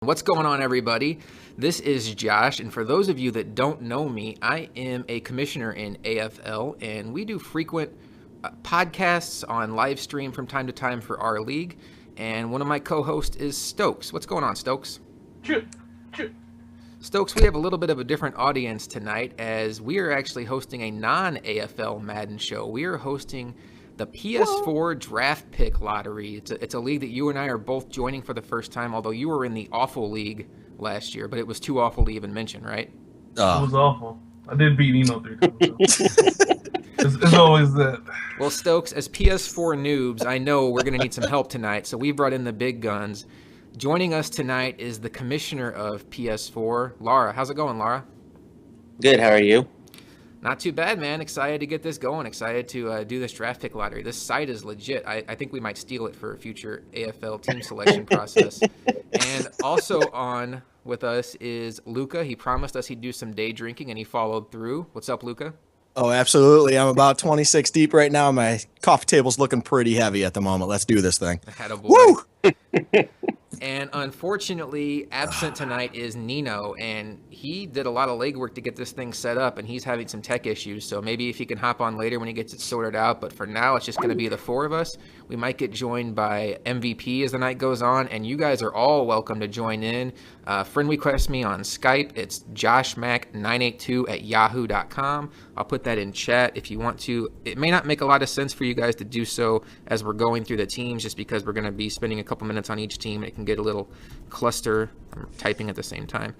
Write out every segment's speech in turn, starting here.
What's going on, everybody? This is Josh, and for those of you that don't know me, I am a commissioner in AFL, and we do frequent podcasts on live stream from time to time for our league, and one of my co-hosts is Stokes. What's going on, Stokes? Stokes, we have a little bit of a different audience tonight, as we are actually hosting a non-AFL Madden show. We are hosting the PS4 Draft Pick Lottery. It's a league that you and I are both joining for the first time, although you were in the awful league last year, but it was too awful to even mention, right? It was awful. I did beat Nino 3 times. It's always that. Well, Stokes, as PS4 noobs, I know we're going to need some help tonight, so we brought in the big guns. Joining us tonight is the commissioner of PS4, Laura. How's it going, Laura? Good, how are you? Not too bad, man. Excited to get this going. Excited to do this draft pick lottery. This site is legit. I think we might steal it for a future AFL team selection process. And also on with us is Luca. He promised us he'd do some day drinking, and he followed through. What's up, Luca? Oh, absolutely. I'm about 26 deep right now. My coffee table's looking pretty heavy at the moment. Let's do this thing. Woo! And unfortunately, absent tonight is Nino, and he did a lot of legwork to get this thing set up, and he's having some tech issues, so maybe if he can hop on later when he gets it sorted out, but for now, it's just going to be the four of us. We might get joined by MVP as the night goes on, and you guys are all welcome to join in. Friend request me on Skype. It's joshmac982@yahoo.com. I'll put that in chat if you want to. It may not make a lot of sense for you guys to do so as we're going through the teams, just because we're going to be spending a couple minutes on each team, and it can get a little cluster. I'm typing at the same time.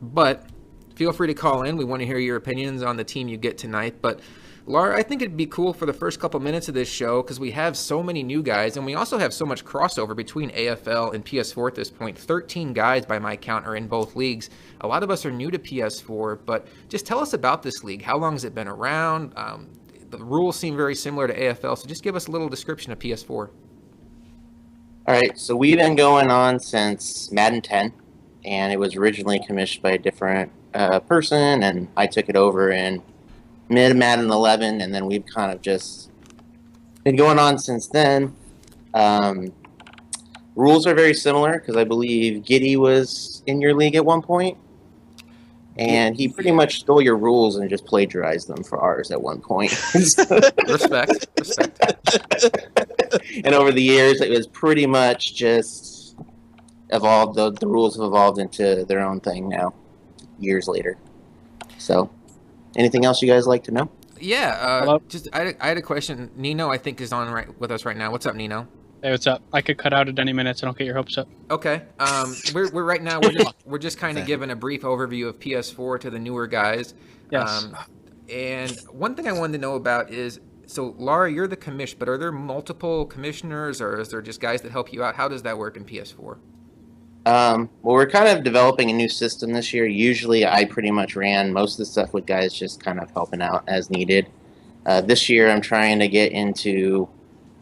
But feel free to call in. We want to hear your opinions on the team you get tonight. But Laura, I think it'd be cool for the first couple minutes of this show, because we have so many new guys, and we also have so much crossover between AFL and PS4 at this point. 13 guys by my count are in both leagues. A lot of us are new to PS4, but just tell us about this league. How long has it been around? The rules seem very similar to AFL, so just give us a little description of PS4. All right, so we've been going on since Madden 10, and it was originally commissioned by a different person, and I took it over in mid-Madden 11, and then we've kind of just been going on since then. Rules are very similar, because I believe Giddy was in your league at one point, and he pretty much stole your rules and just plagiarized them for ours at one point. Respect. And over the years, it was pretty much just evolved. The rules have evolved into their own thing now, years later. So, anything else you guys like to know? Yeah, I had a question. Nino, I think, is on with us right now. What's up, Nino? Hey, what's up? I could cut out at any minute, so don't get your hopes up. Okay. We're right now we're just kind of giving a brief overview of PS4 to the newer guys. Yes. And one thing I wanted to know about is, so Laura, you're the commish, but are there multiple commissioners, or is there just guys that help you out? How does that work in PS4? Well, we're kind of developing a new system this year. Usually I pretty much ran most of the stuff with guys just kind of helping out as needed. This year I'm trying to get into,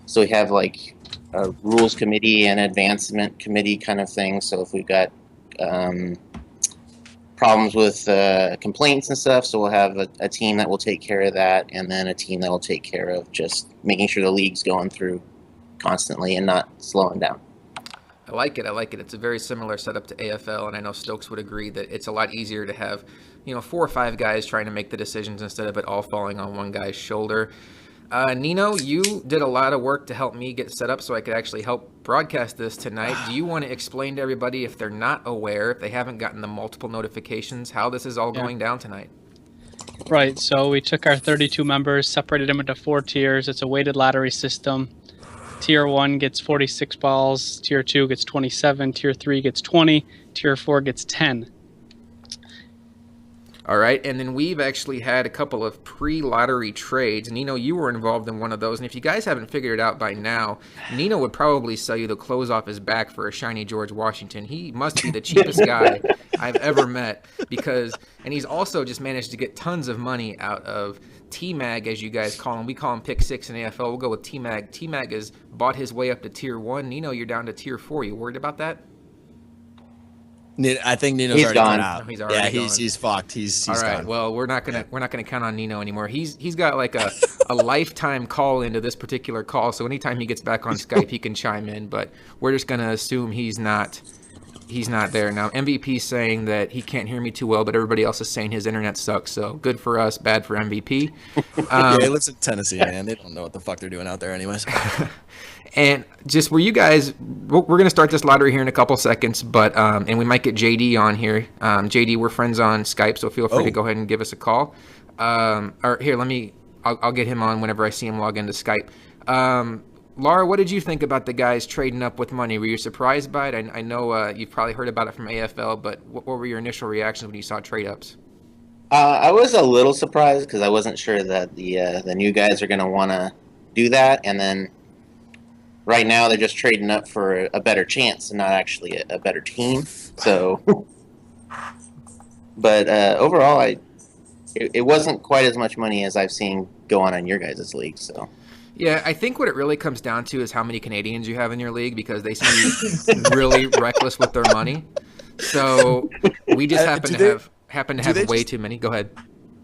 so we have like a rules committee and advancement committee kind of thing. So if we've got problems with complaints and stuff, so we'll have a team that will take care of that, and then a team that will take care of just making sure the league's going through constantly and not slowing down. I like it. It's a very similar setup to AFL, and I know Stokes would agree that it's a lot easier to have, 4 or 5 guys trying to make the decisions instead of it all falling on one guy's shoulder. Nino, you did a lot of work to help me get set up so I could actually help broadcast this tonight. Do you want to explain to everybody, if they're not aware, if they haven't gotten the multiple notifications, how this is all going down tonight? Right, so we took our 32 members, separated them into 4 tiers. It's a weighted lottery system. Tier 1 gets 46 balls, Tier 2 gets 27, Tier 3 gets 20, Tier 4 gets 10. All right, and then we've actually had a couple of pre-lottery trades. Nino, you were involved in one of those, and if you guys haven't figured it out by now, Nino would probably sell you the clothes off his back for a shiny George Washington. He must be the cheapest guy I've ever met, and he's also just managed to get tons of money out of T-Mag, as you guys call him. We call him Pick 6 in AFL. We'll go with T-Mag. T-Mag has bought his way up to Tier 1. Nino, you're down to Tier 4. You worried about that? I think Nino's already gone. gone out. No, he's already gone. He's fucked. He's all right. gone. Well, we're not gonna count on Nino anymore. He's got like a lifetime call into this particular call. So anytime he gets back on Skype, he can chime in. But we're just gonna assume he's not he's not there now. MVP's saying that he can't hear me too well, but everybody else is saying his internet sucks. So good for us, bad for MVP. Yeah, he lives in Tennessee, man. They don't know what the fuck they're doing out there, anyways. And just were you guys? We're going to start this lottery here in a couple seconds, but and we might get JD on here. JD, we're friends on Skype, so feel free to go ahead and give us a call. Or here, I'll get him on whenever I see him log into Skype. Laura, what did you think about the guys trading up with money? Were you surprised by it? I know you've probably heard about it from AFL, but what were your initial reactions when you saw trade-ups? I was a little surprised because I wasn't sure that the new guys are going to want to do that. And then right now they're just trading up for a better chance and not actually a better team. So, but overall, it wasn't quite as much money as I've seen go on in your guys' league. So. Yeah, I think what it really comes down to is how many Canadians you have in your league because they seem really reckless with their money. So we just happen to have way too many. Go ahead.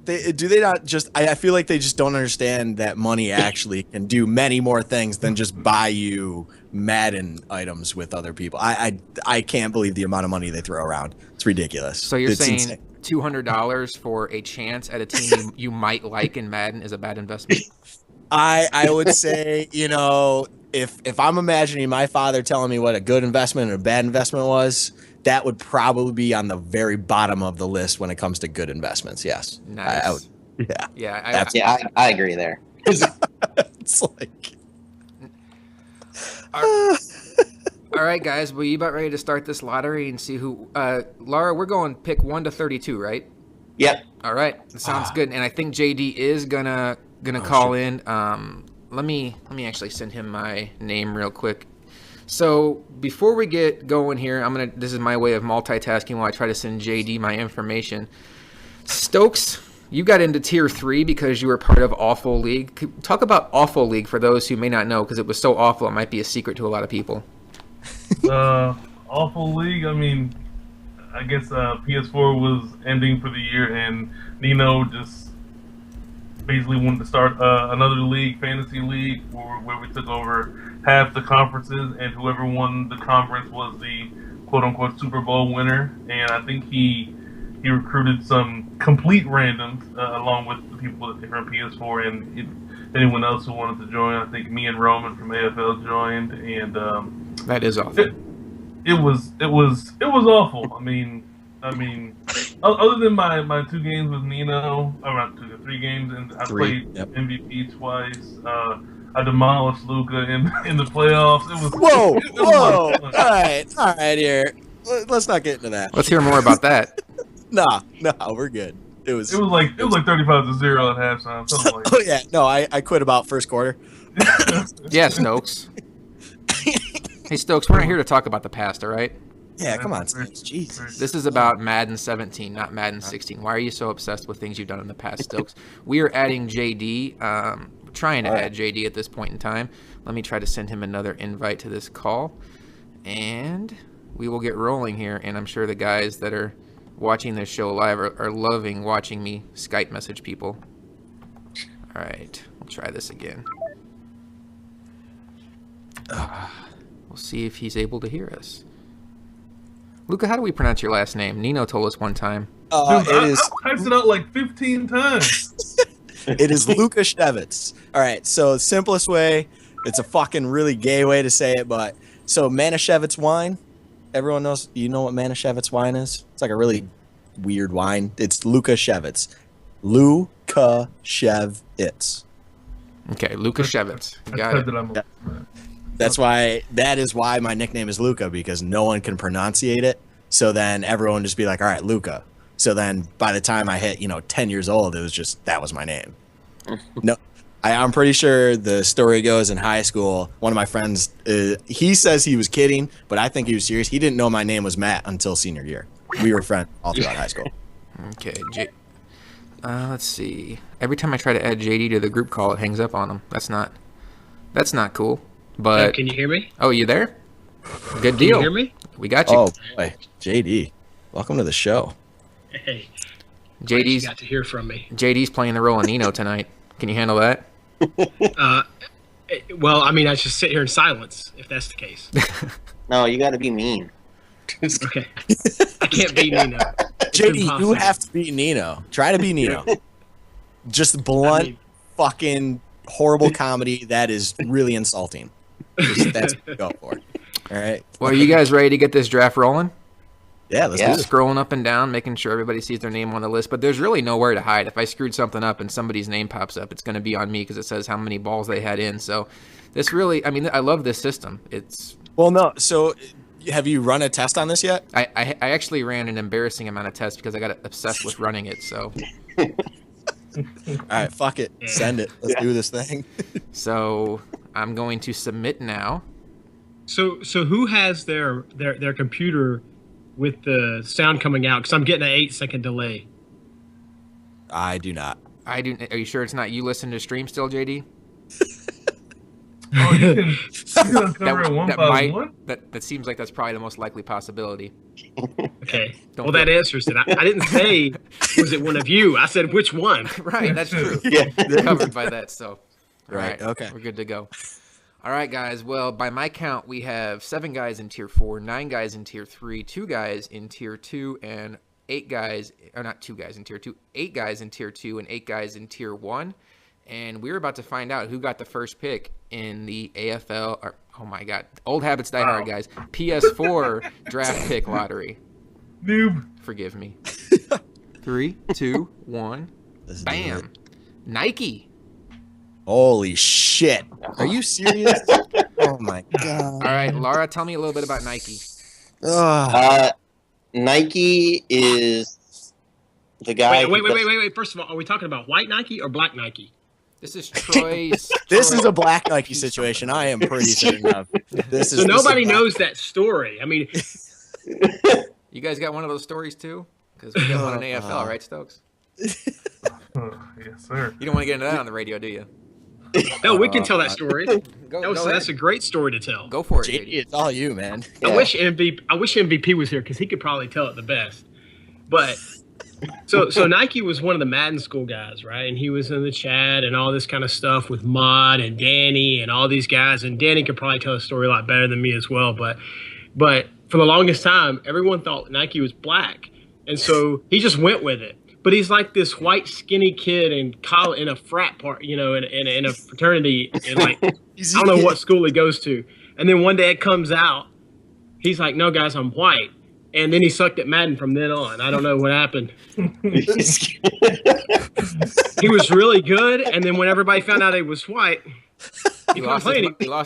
Do they not just? I feel like they just don't understand that money actually can do many more things than just buy you Madden items with other people. I can't believe the amount of money they throw around. It's ridiculous. So you're saying insane. $200 for a chance at a team you might like in Madden is a bad investment? I would say, if I'm imagining my father telling me what a good investment and a bad investment was, that would probably be on the very bottom of the list when it comes to good investments. Yes. Nice. I agree there. It's like. All right, guys. Well, you about ready to start this lottery and see who? Laura, we're going pick 1 to 32, right? Yep. All right. That sounds good. And I think JD is gonna call in. Let me actually send him my name real quick. So before we get going here, this is my way of multitasking while I try to send JD my information. Stokes, you got into tier 3 because you were part of Awful League. Talk about Awful League for those who may not know, because it was so awful it might be a secret to a lot of people. Awful League. I mean, I guess PS4 was ending for the year, and Nino just basically wanted to start another league, fantasy league, where we took over half the conferences, and whoever won the conference was the quote-unquote Super Bowl winner. And I think he recruited some complete randoms along with the people from PS4 and anyone else who wanted to join. I think me and Roman from AFL joined, and that is awful. It was awful. I mean, other than my 2 games with Nino, around 2 to 3 games, and I played MVP twice. I demolished Luca in the playoffs. It was whoa! All right, here. Let's not get into that. Let's hear more about that. Nah, we're good. It was like 35-0 at halftime. Something like oh yeah, no, I quit about first quarter. Yeah, Stokes. Hey, Stokes, we're not here to talk about the past, all right? Yeah, come on, Stokes. Jesus. This is about Madden 17, not Madden 16. Why are you so obsessed with things you've done in the past, Stokes? We are adding JD. Trying to add JD at this point in time. Let me try to send him another invite to this call, and we will get rolling here. And I'm sure the guys that are watching this show live are loving watching me Skype message people. All right, we'll try this again. We'll see if he's able to hear us. Luca, how do we pronounce your last name? Nino told us one time. Dude, I typed it out like 15 times. It is Luka Shevitz. All right, so the simplest way, it's a fucking really gay way to say it, but so Manischewitz wine, everyone knows, you know what Manischewitz wine is? It's like a really weird wine. It's Luka Shevitz. Luka Shevitz. Okay, Luka Shevitz. Got it. That is why my nickname is Luka, because no one can pronunciate it. So then everyone just be like, all right, Luka. So then by the time I hit, 10 years old, it was just, that was my name. No, I'm pretty sure the story goes in high school. One of my friends, he says he was kidding, but I think he was serious. He didn't know my name was Matt until senior year. We were friends all throughout high school. Okay. Let's see. Every time I try to add JD to the group call, it hangs up on him. That's not cool. But can you hear me? Oh, you there? Good deal. Can you hear me? We got you. Oh boy, JD, welcome to the show. Hey, JD's got to hear from me. JD's playing the role of Nino tonight. Can you handle that? Well, I mean, I should sit here in silence if that's the case. No, you got to be mean. Okay. I can't beat Nino. It's JD, you impossible. have to beat Nino. Try to be Nino. Just blunt, fucking horrible comedy that is really insulting. That's what we go for. All right. Well, are you guys ready to get this draft rolling? Yeah, let's Yeah. do this. Scrolling up and down, making sure everybody sees their name on the list. But there's really nowhere to hide. If I screwed something up and somebody's name pops up, it's going to be on me because it says how many balls they had in. So this really, I mean, I love this system. It's Well, no. So, have you run a test on this yet? I actually ran an embarrassing amount of tests because I got obsessed with running it. So All right, fuck it. Send it. Let's do this thing. so I'm going to submit now. So who has their computer with the sound coming out? Because I'm getting an 8-second delay. I do not. I do. Are you sure it's not you listening to stream still, JD? Oh, you can uncover it one by one? That seems like that's probably the most likely possibility. Okay. Don't Well, that answers it. I didn't say, was it one of you? I said, which one? Right, that's true. Yeah. We're covered by that, so. All Right, okay. We're good to go. All right, guys. Well, by my count, we have 7 guys in Tier 4, 9 guys in Tier 3, 2 guys in Tier 2, and 8 guys, or not 2 guys in Tier 2, 8 guys in Tier 2, and 8 guys in Tier 1. And we're about to find out who got the first pick in the AFL, or, oh my God, old habits die hard, guys. PS4 draft pick lottery. Noob. Forgive me. 3, 2, 1. Let's do Bam. it. Nike. Holy shit. Are you serious? Oh my god. All right, Laura, tell me a little bit about Nike. Ugh. Nike is the guy. Wait. First of all, are we talking about white Nike or black Nike? This is Troy's. This is a black Nike situation. I am pretty certain of. This is So nobody this is knows that story. I mean, You guys got one of those stories too? Because we got one in AFL, right, Stokes? Yes, sir. You don't want to get into that on the radio, do you? no, we can tell that story. Go That's a great story to tell. Go for it, JD, JD. it's all you, man. Yeah. I wish MVP was here because he could probably tell it the best. But so Nike was one of the Madden school guys, right? And he was in the chat and all this kind of stuff with Mod and Danny and all these guys. And Danny could probably tell the story a lot better than me as well. But for the longest time, everyone thought Nike was black, and so he just went with it. But he's like this white, skinny kid in college, in a frat part, in a fraternity, and like I don't know what school he goes to. And then one day it comes out, he's like, "No, guys, I'm white." And then he sucked at Madden from then on. I don't know what happened. He was really good, and then when everybody found out he was white, He lost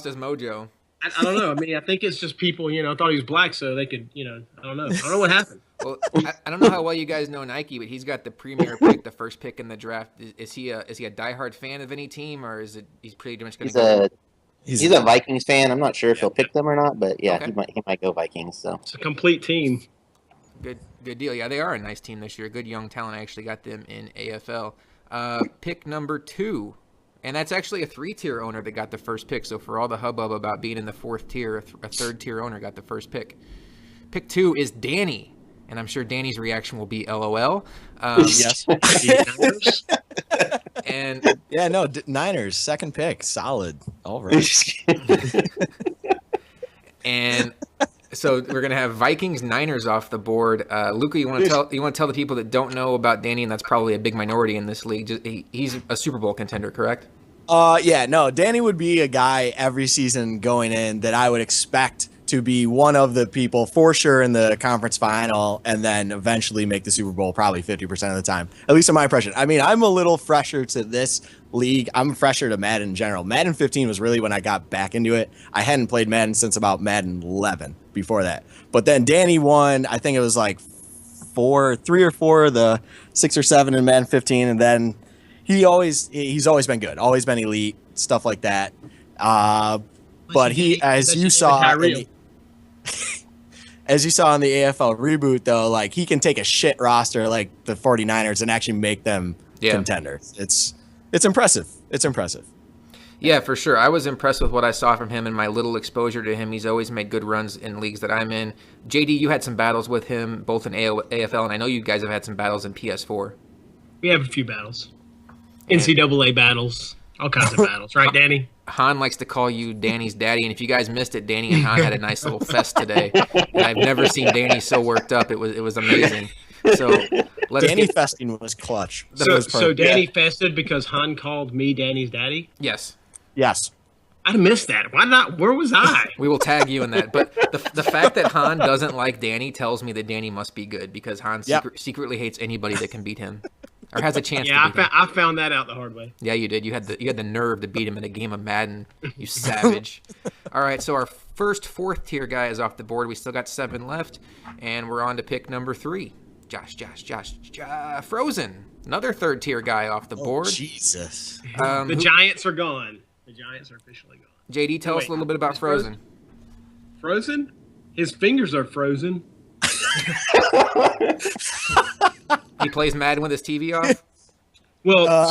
his mojo. I don't know. I mean, I think it's just people, thought he was black, so they could, I don't know. I don't know what happened. Well, I don't know how well you guys know Nike, but he's got the premier pick, the first pick in the draft. Is he a diehard fan of any team, or is it he's pretty much going to go? He's a Vikings fan. I'm not sure if he'll pick them or not, but yeah, Okay. he might go Vikings. So It's a complete team. Good deal. Yeah, they are a nice team this year. Good young talent. I actually got them in AFL. Pick number 2. And that's actually a 3-tier owner that got the first pick. So for all the hubbub about being in the 4th tier, a 3rd-tier owner got the first pick. Pick 2 is Danny. And I'm sure Danny's reaction will be LOL. Yes. And Yeah, no, Niners, second pick. Solid. All right. and so we're gonna have Vikings Niners off the board. Luca, you want to tell the people that don't know about Danny, and that's probably a big minority in this league. He's a Super Bowl contender, correct? Yeah, no, Danny would be a guy every season going in that I would expect to be one of the people for sure in the conference final and then eventually make the Super Bowl probably 50% of the time, at least in my impression. I mean, I'm a little fresher to this league. I'm fresher to Madden in general. Madden 15 was really when I got back into it. I hadn't played Madden since about Madden 11 before that. But then Danny won, I think it was like 3 or 4, the 6 or 7 in Madden 15. And then he's always been good, always been elite, stuff like that. But he, as you saw in the AFL reboot, though, like he can take a shit roster like the 49ers and actually make them contenders. It's impressive. It's impressive. Yeah, for sure. I was impressed with what I saw from him and my little exposure to him. He's always made good runs in leagues that I'm in. JD, you had some battles with him, both in AFL, and I know you guys have had some battles in PS4. We have a few battles. NCAA battles. All kinds of battles, right, Danny? Han likes to call you Danny's daddy, and if you guys missed it, Danny and Han had a nice little fest today. And I've never seen Danny so worked up. It was amazing. So Danny festing was clutch. So Danny fested because Han called me Danny's daddy? Yes. Yes. I missed that. Why not? Where was I? We will tag you in that. But the fact that Han doesn't like Danny tells me that Danny must be good, because Han secretly hates anybody that can beat him or has a chance to beat him. I found that out the hard way. Yeah, you did. You had the nerve to beat him in a game of Madden, you savage. All right, so our first fourth tier guy is off the board. We still got 7 left, and we're on to pick number 3. Josh, Frozen. Another third tier guy off the board. Jesus. The Giants are gone. The Giants are officially gone. JD, tell us a little bit about Frozen. Frozen? His fingers are frozen. He plays Madden with his TV off? Well,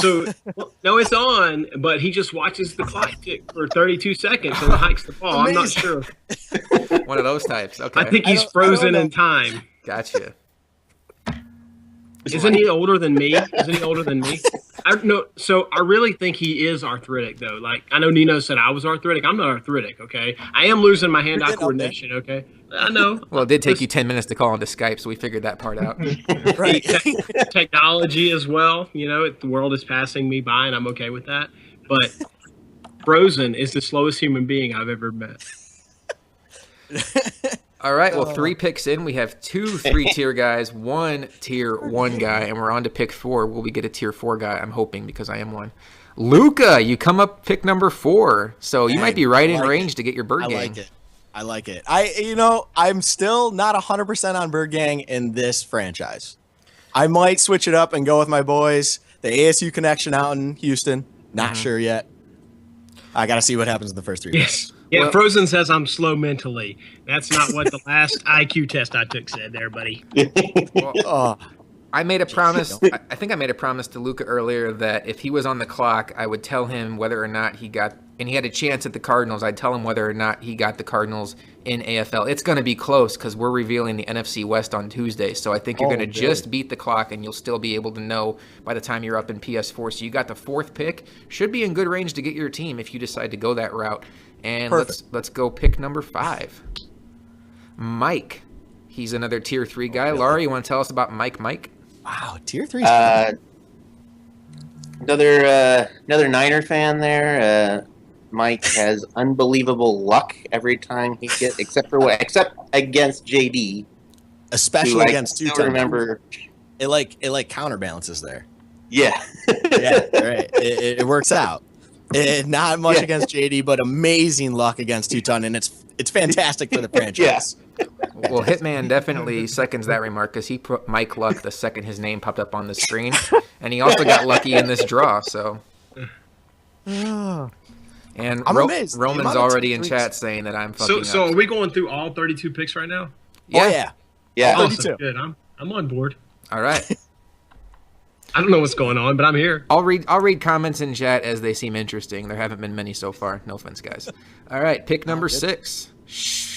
no, it's on, but he just watches the clock tick for 32 seconds and hikes the ball. I'm not sure. One of those types. Okay. I think he's frozen in time. Gotcha. Isn't he older than me? So I really think he is arthritic, though. Like, I know Nino said I was arthritic. I'm not arthritic, okay? I am losing my hand-eye coordination, okay? I know. Well, it did take you 10 minutes to call into Skype, so we figured that part out. Right. Technology as well. You know, the world is passing me by, and I'm okay with that. But Frozen is the slowest human being I've ever met. All right, well, 3 picks in. We have 2 3-tier guys, 1 tier 1 guy, and we're on to pick 4. Will we get a tier 4 guy? I'm hoping, because I am one. Luca, you come up pick number 4, so you might be right in range to get your Bird Gang. I like it. I'm still not 100% on Bird Gang in this franchise. I might switch it up and go with my boys, the ASU connection out in Houston. Not sure yet. I got to see what happens in the first 3 Yes. Yeah, well, Frozen says I'm slow mentally. That's not what the last IQ test I took said there, buddy. Well, I made a promise. I think I made a promise to Luca earlier that if he was on the clock, I would tell him whether or not he got, and he had a chance at the Cardinals, I'd tell him whether or not he got the Cardinals in AFL. It's going to be close because we're revealing the NFC West on Tuesday. So I think you're going to just beat the clock, and you'll still be able to know by the time you're up in PS4. So you got the 4th pick. Should be in good range to get your team if you decide to go that route. And let's go pick number 5. Mike. He's another tier 3 guy. Laurie, you want to tell us about Mike? Wow, tier 3. Another Niner fan there. Mike has unbelievable luck every time he gets, except against JD, especially against two. Remember, it counterbalances there. Yeah, yeah, right. It works out. Not much against JD, but amazing luck against 2-ton, and it's fantastic for the franchise. Yeah. Well, Hitman definitely seconds that remark because he put Mike Luck the second his name popped up on the screen, and he also got lucky in this draw. So, and I'm amazed. Roman's already in chat saying that I'm fucking. So are we going through all 32 picks right now? Yeah, yeah. Awesome. Good. I'm on board. All right. I don't know what's going on, but I'm here. I'll read comments in chat as they seem interesting. There haven't been many so far. No offense, guys. All right, pick number 6.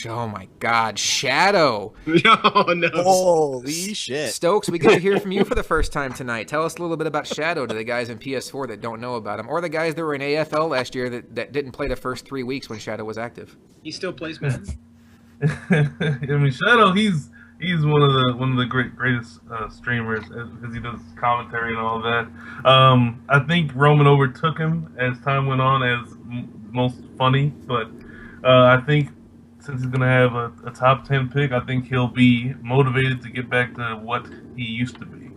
Oh my God, Shadow. Oh no. Holy shit. Stokes, we get to hear from you for the first time tonight. Tell us a little bit about Shadow to the guys in PS4 that don't know about him, or the guys that were in AFL last year that didn't play the first 3 weeks when Shadow was active. He still plays Madden. I mean, Shadow, he's one of the greatest streamers because he does commentary and all of that. I think Roman overtook him as time went on as most funny, but I think since he's gonna have a top 10 pick, I think he'll be motivated to get back to what he used to be.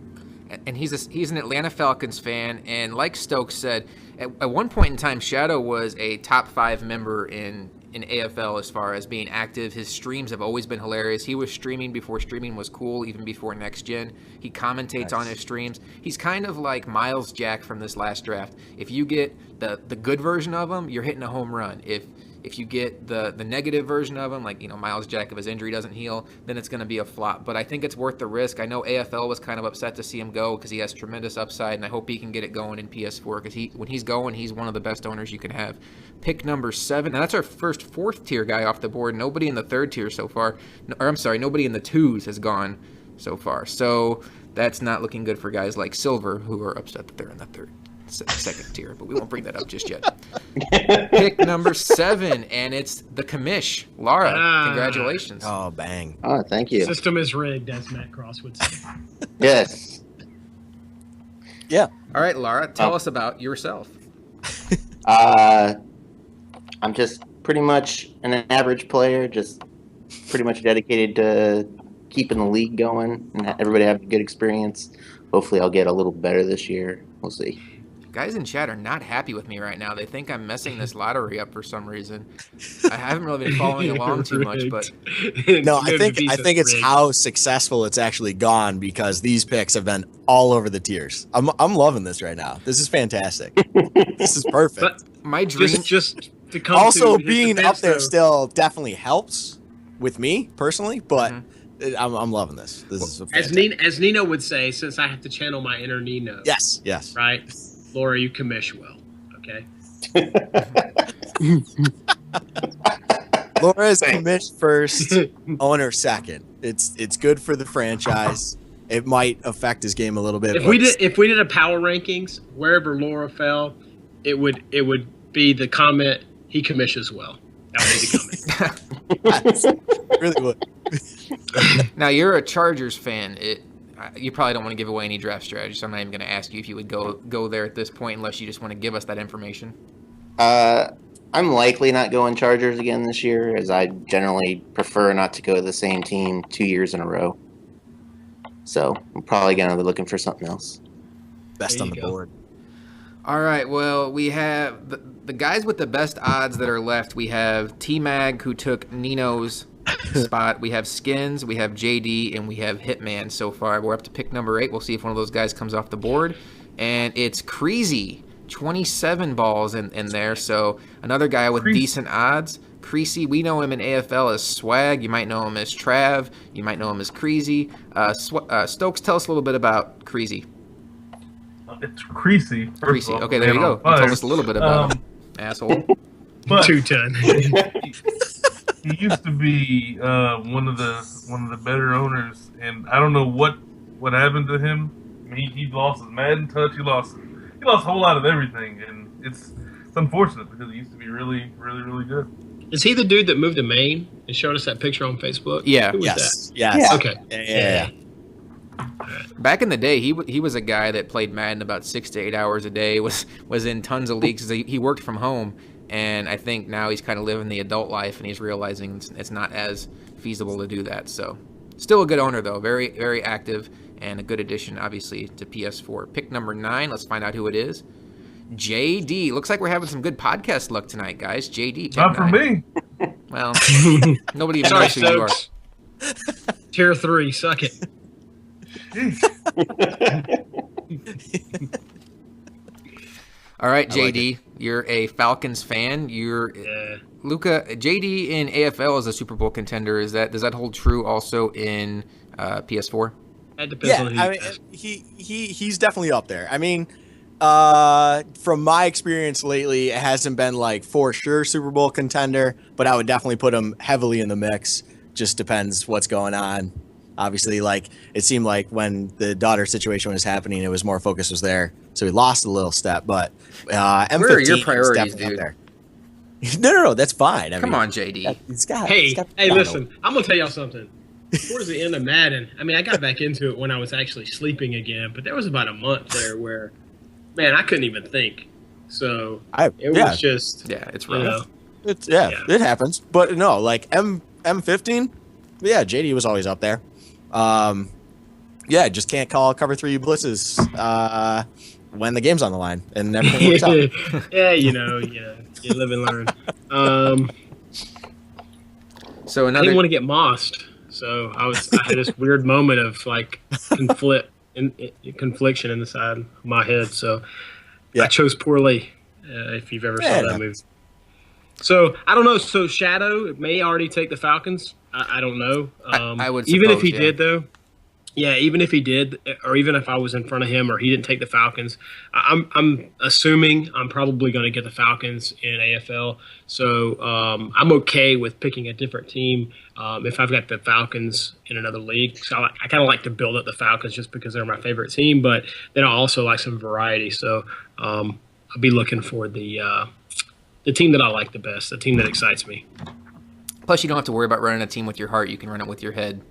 And he's an Atlanta Falcons fan, and like Stokes said, at one point in time, Shadow was a top 5 member in AFL as far as being active. His streams have always been hilarious. He was streaming before streaming was cool, even before Next Gen. He commentates on his streams. He's kind of like Miles Jack from this last draft. If you get the good version of him, you're hitting a home run. If you get the negative version of him, like, Miles Jack, if his injury doesn't heal, then it's going to be a flop. But I think it's worth the risk. I know AFL was kind of upset to see him go because he has tremendous upside, and I hope he can get it going in PS4 because when he's going, he's one of the best owners you can have. Pick number 7. Now, that's our first 4th tier guy off the board. Nobody in the 3rd tier so far. Or I'm sorry, nobody in the 2s has gone so far. So that's not looking good for guys like Silver, who are upset that they're in the 3rd. second tier, but we won't bring that up just yet. Pick number 7, and it's the commish. Laura, congratulations. Oh, bang. Oh, thank you. System is rigged, as Matt Cross would say. Yes. Yeah. All right, Laura, tell us about yourself. I'm just pretty much an average player, just pretty much dedicated to keeping the league going and everybody have a good experience. Hopefully I'll get a little better this year. We'll see. Guys in chat are not happy with me right now. They think I'm messing this lottery up for some reason. I haven't really been following along too much, but No, I think it's how successful it's actually gone because these picks have been all over the tiers. I'm loving this right now. This is fantastic. This is perfect. But my dream just to come Also, to his being defense, up there though, still definitely helps with me personally, but I'm loving this. This is fantastic. as Nino would say, since I have to channel my inner Nino. Yes. Right, Laura, you commish well. Okay. Laura is commissioned first, owner second. It's good for the franchise. It might affect his game a little bit. If we did a power rankings, wherever Laura fell, it would be the comment he commissions well. That would be the comment. Really would. Now you're a Chargers fan. You probably don't want to give away any draft strategy, so I'm not even going to ask you if you would go there at this point, unless you just want to give us that information. I'm likely not going Chargers again this year, as I generally prefer not to go to the same team 2 years in a row. So I'm probably going to be looking for something else. Best on the board. All right, well, we have the guys with the best odds that are left. We have T-Mag, who took Nino's spot. We have Skins, we have JD, and we have Hitman so far. We're up to pick number 8. We'll see if one of those guys comes off the board. And it's Creasy, 27 balls in there. So another guy with decent odds. Creasy, we know him in AFL as Swag. You might know him as Trav. You might know him as Creasy. Stokes, tell us a little bit about Creasy. It's Creasy. Creasy. Okay, there you go. You told us a little bit about him, asshole. But 210. he used to be one of the better owners, and I don't know what happened to him. He lost his Madden touch. He lost a whole lot of everything, and it's unfortunate because he used to be really, really, really good. Is he the dude that moved to Maine and showed us that picture on Facebook? Yeah. Who was Yes. that? Yes. Okay. Yeah. Back in the day, he was a guy that played Madden about 6 to 8 hours a day. Was in tons of leagues. He worked from home, and I think now he's kind of living the adult life, and he's realizing it's not as feasible to do that. So, still a good owner though, very, very active, and a good addition, obviously, to PS4. Pick number 9. Let's find out who it is. JD. Looks like we're having some good podcast luck tonight, guys. JD. Not for me. Well, nobody even Sorry, knows who you are. Stokes. Tier 3, suck it. All right, I like JD, you're a Falcons fan. Luca. JD in AFL is a Super Bowl contender. Does that hold true also in PS4? That depends on who I you mean, ask. he's definitely up there. I mean, from my experience lately, it hasn't been like for sure Super Bowl contender, but I would definitely put him heavily in the mix. Just depends what's going on. Obviously, like it seemed like when the daughter situation was happening, it was more focus was there, so he lost a little step. But M15 Where are your is priorities, definitely dude? up there. No, that's fine. I Come mean, on, JD. He's got. Hey, he's got listen, I'm going to tell y'all something. Towards the end of Madden, I mean, I got back into it when I was actually sleeping again, but there was about a month there where, man, I couldn't even think. So it was just, Yeah, it's you rough. know, It happens. But no, like M15, yeah, JD was always up there. Just can't call cover 3 blitzes when the game's on the line and everything works out. yeah, you live and learn. So I another. didn't want to get mossed, so I had this weird moment of like confliction in the side of my head. So I chose poorly. If you've ever saw that movie, so I don't know. So Shadow may already take the Falcons. I don't know. I would even if suppose, he did though. Yeah, even if he did, or even if I was in front of him, or he didn't take the Falcons, I'm assuming I'm probably going to get the Falcons in AFL. So I'm okay with picking a different team if I've got the Falcons in another league. So I kind of like to build up the Falcons just because they're my favorite team, but then I also like some variety. So I'll be looking for the team that I like the best, the team that excites me. Plus, you don't have to worry about running a team with your heart. You can run it with your head.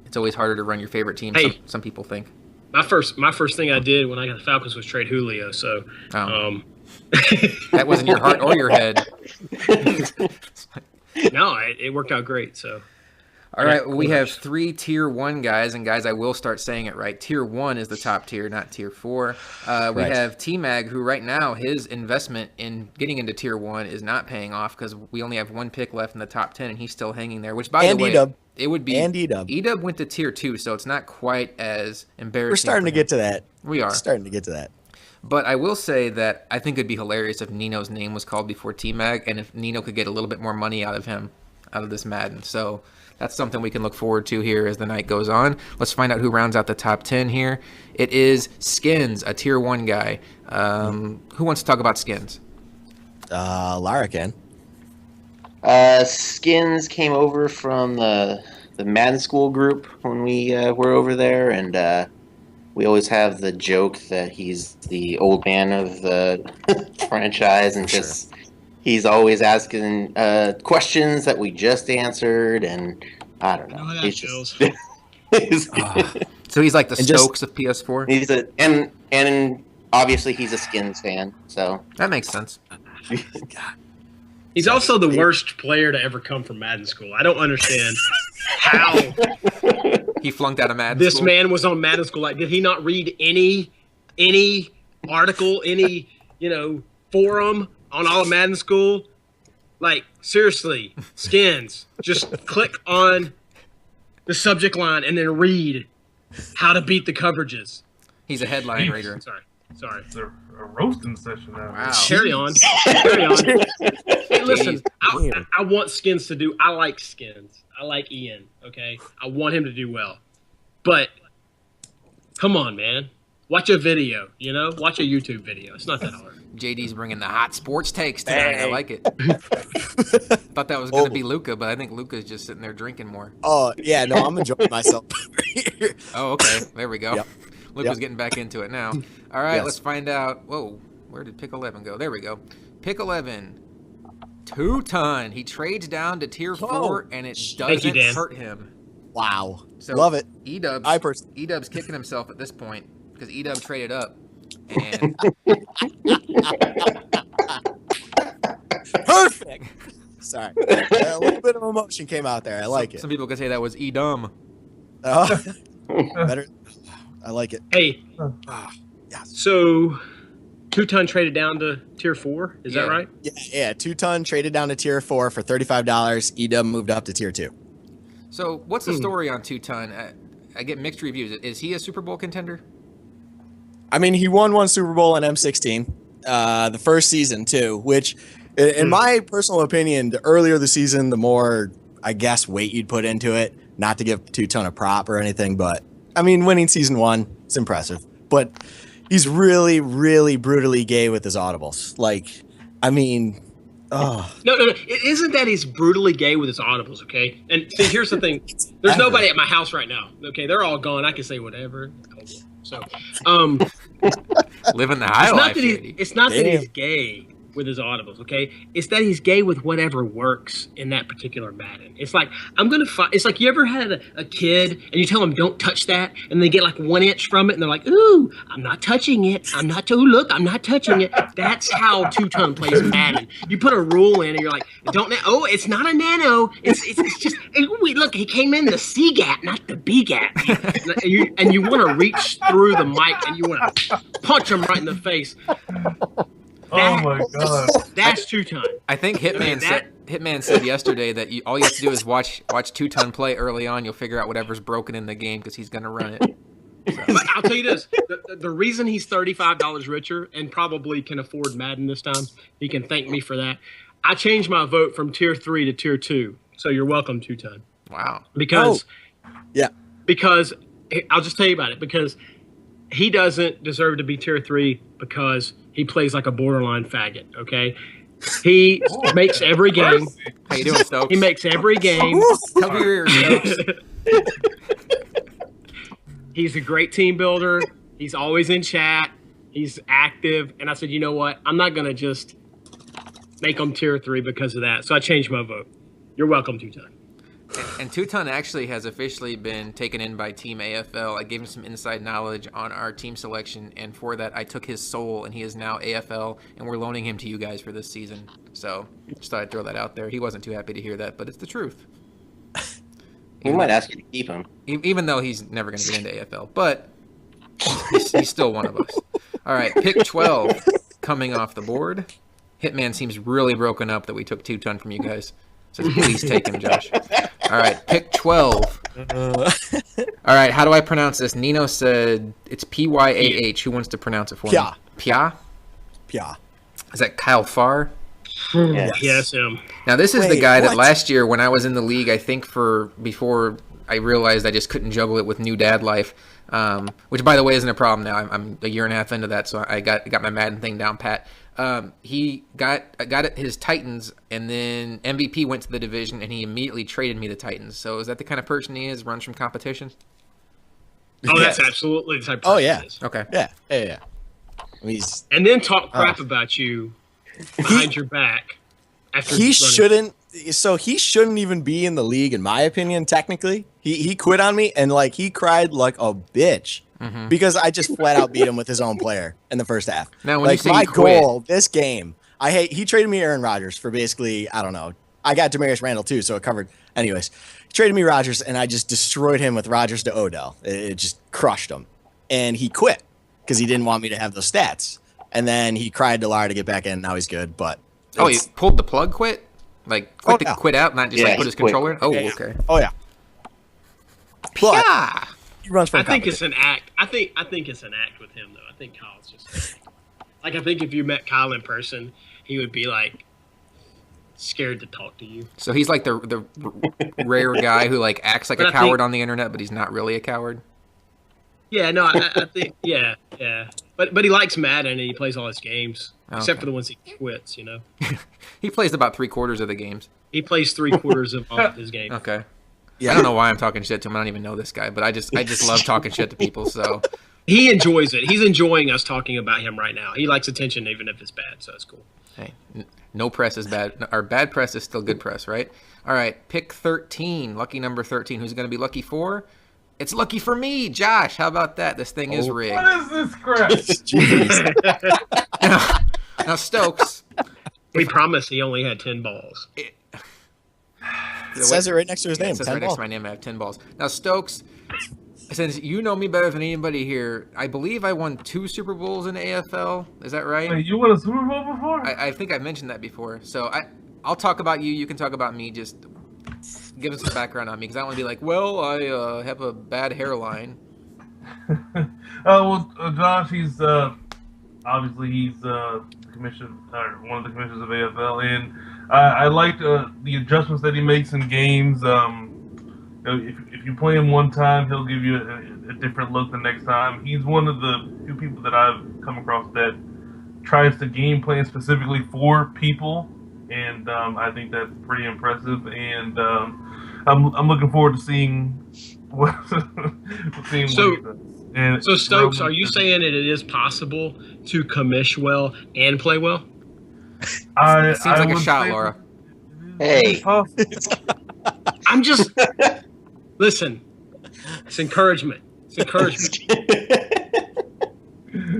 It's always harder to run your favorite team. Hey, some people think. My first thing I did when I got the Falcons was trade Julio. So that wasn't your heart or your head. No, it worked out great. So. All right, we have 3 Tier 1 guys, and guys, I will start saying it right. Tier 1 is the top tier, not Tier 4. We have T-Mag, who right now, his investment in getting into Tier 1 is not paying off because we only have 1 pick left in the top 10, and he's still hanging there, which, by the way, E-Dub. It would be. And E-Dub. E-Dub went to Tier 2, so it's not quite as embarrassing. We're starting to get to that. We are. Starting to get to that. But I will say that I think it'd be hilarious if Nino's name was called before T-Mag, and if Nino could get a little bit more money out of him, out of this Madden. So that's something we can look forward to here as the night goes on. Let's find out who rounds out the top 10 here. It is Skins, a Tier 1 guy. Who wants to talk about Skins? Lara can. Skins came over from the Madden School group when we were over there, and we always have the joke that he's the old man of the franchise, and just he's always asking questions that we just answered, and I don't know. He's just, so he's like the Stokes of PS4. He's and obviously he's a Skins fan, so that makes sense. He's also the worst player to ever come from Madden School. I don't understand how he flunked out of Madden this School. Man was on Madden School. Like, did he not read any article, any forum on all of Madden School? Like, seriously, Skins, just click on the subject line and then read how to beat the coverages. He's a headline reader. Sorry. It's a roasting session now. Wow. Carry on. Hey, listen, I want Skins to do. I like Skins. I like Ian. Okay, I want him to do well. But come on, man, watch a video. Watch a YouTube video. It's not that hard. JD's bringing the hot sports takes today. I like it. Thought that was going to be Luca, but I think Luca's just sitting there drinking more. Oh yeah, no, I'm enjoying myself. Oh, okay. There we go. Yep. Luca's getting back into it now. All right, let's find out. Whoa, where did Pick 11 go? There we go. Pick 11, 2-ton. He trades down to Tier 4, and it doesn't hurt him. Wow. So love it. E-Dub's kicking himself at this point because E-Dub traded up. And perfect. Sorry. A little bit of emotion came out there. I like it. Some people could say that was E-Dum. Better. I like it. Hey, so 2-ton traded down to Tier 4. Is that right? Yeah. 2-ton traded down to Tier 4 for $35. E-Dub moved up to Tier 2. So what's the story on 2-ton? I get mixed reviews. Is he a Super Bowl contender? I mean, he won 1 Super Bowl in M16, the first season too, which in my personal opinion, the earlier the season, the more, I guess, weight you'd put into it. Not to give 2-ton a prop or anything, but I mean, winning season 1, it's impressive. But he's really, really brutally gay with his audibles. Like, I mean, No. It isn't that he's brutally gay with his audibles, okay? And see, here's the thing. There's nobody at my house right now, okay? They're all gone. I can say whatever. So, living the high life. It's not that he's gay with his audibles, okay? It's that he's gay with whatever works in that particular Madden. It's like, it's like you ever had a kid and you tell them don't touch that and they get like 1 inch from it and they're like, ooh, I'm not touching it. I'm not touching it. That's how 2-ton plays Madden. You put a rule in and you're like, it's not a nano. It's just, look, he came in the C gap, not the B gap. and you want to reach through the mic and you want to punch him right in the face. Oh my god! That's 2-ton. I think Hitman said yesterday that all you have to do is watch 2-ton play early on. You'll figure out whatever's broken in the game because he's gonna run it. So. But I'll tell you this: the reason he's $35 richer and probably can afford Madden this time, he can thank me for that. I changed my vote from Tier 3 to Tier 2, so you're welcome, 2-ton. Wow. Because I'll just tell you about it because he doesn't deserve to be tier 3 because he plays like a borderline faggot. Okay, he makes every game. How you doing, Stokes? He makes every game. Cover your ears, Stokes. He's a great team builder. He's always in chat. He's active. And I said, you know what? I'm not going to just make him tier 3 because of that. So I changed my vote. You're welcome, Two-Ton. And Two-Ton actually has officially been taken in by Team AFL. I gave him some inside knowledge on our team selection, and for that, I took his soul, and he is now AFL, and we're loaning him to you guys for this season. So just thought I'd throw that out there. He wasn't too happy to hear that, but it's the truth. We might ask you to keep him. Even though he's never going to get into AFL, but he's still one of us. All right, pick 12 coming off the board. Hitman seems really broken up that we took Two-Ton from you guys. So please take him, Josh. All right, pick 12. All right, how do I pronounce this? Nino said it's P-Y-A-H. Who wants to pronounce it for me? Pia? Pia. Is that Kyle Farr? Yes, him. Now, this is the guy that what? last year when I was in the league, I think before I realized I just couldn't juggle it with new dad life, which, by the way, isn't a problem now. I'm a year and a half into that, so I got my Madden thing down pat. He got his Titans, and then MVP went to the division, and he immediately traded me the Titans. So is that the kind of person he is, runs from competition? Oh, that's absolutely the type of person Oh, yeah. he is. Okay. Yeah. And then talk crap about you behind your back. After He running. shouldn't. So he shouldn't even be in the league, in my opinion. Technically, he quit on me, and like he cried like a bitch because I just flat out beat him with his own player in the first half. Now, when like you say my you quit, goal this game, he traded me Aaron Rodgers for basically, I don't know. I got Demarius Randall too, so it covered. Anyways, he traded me Rodgers, and I just destroyed him with Rodgers to Odell. It just crushed him, and he quit because he didn't want me to have those stats. And then he cried to Lara to get back in. Now he's good, but he pulled the plug, quit quit out, not just put his quit. controller in? Oh, Yeah. okay. Oh yeah. But Yeah. he runs from I think it's competition. an act. I think it's an act with him, though. I think Kyle's just like I think if you met Kyle in person, he would be like scared to talk to you. So he's like the rare guy who like acts like But a I coward think- on the internet, but he's not really a coward. Yeah, no, I think yeah. But he likes Madden and he plays all his games except Okay. for the ones he quits. You know, He plays about 3/4 of the games. he plays 3/4 of all of his games. Okay. Yeah. I don't know why I'm talking shit to him. I don't even know this guy, but I just love talking shit to people. So He enjoys it. He's enjoying us talking about him right now. He likes attention even if it's bad, so it's cool. hey, no press is bad. Or bad press is still good press, right? All right, pick 13, lucky number 13. Who's going to be lucky for? It's lucky for me, Josh. How about that? This thing is rigged. What is this crap? Jeez. Now, Stokes. We promised he only had 10 balls. It says it right next to his Yeah, name. it says 10 right next to ball. my name. I have 10 balls. Now, Stokes, since you know me better than anybody here, I believe I won 2 Super Bowls in AFL. Is that right? Wait, you won a Super Bowl before? I think I mentioned that before. So I'll talk about you. You can talk about me. Just give us some background on me, because I don't want to be like, well, I have a bad hairline. Josh, he's obviously he's the commission or one of the commissioners of AFL, and I like the adjustments that he makes in games. If you play him one time, he'll give you a different look the next time. He's one of the few people that I've come across that tries to game plan specifically for people, and I think that's pretty impressive. And I'm looking forward to seeing what he does. And So, Stokes, are you saying that it is possible to commish well and play well? Seems like a would shot, say Laura. Hey. I'm just listen. It's encouragement. It's encouragement.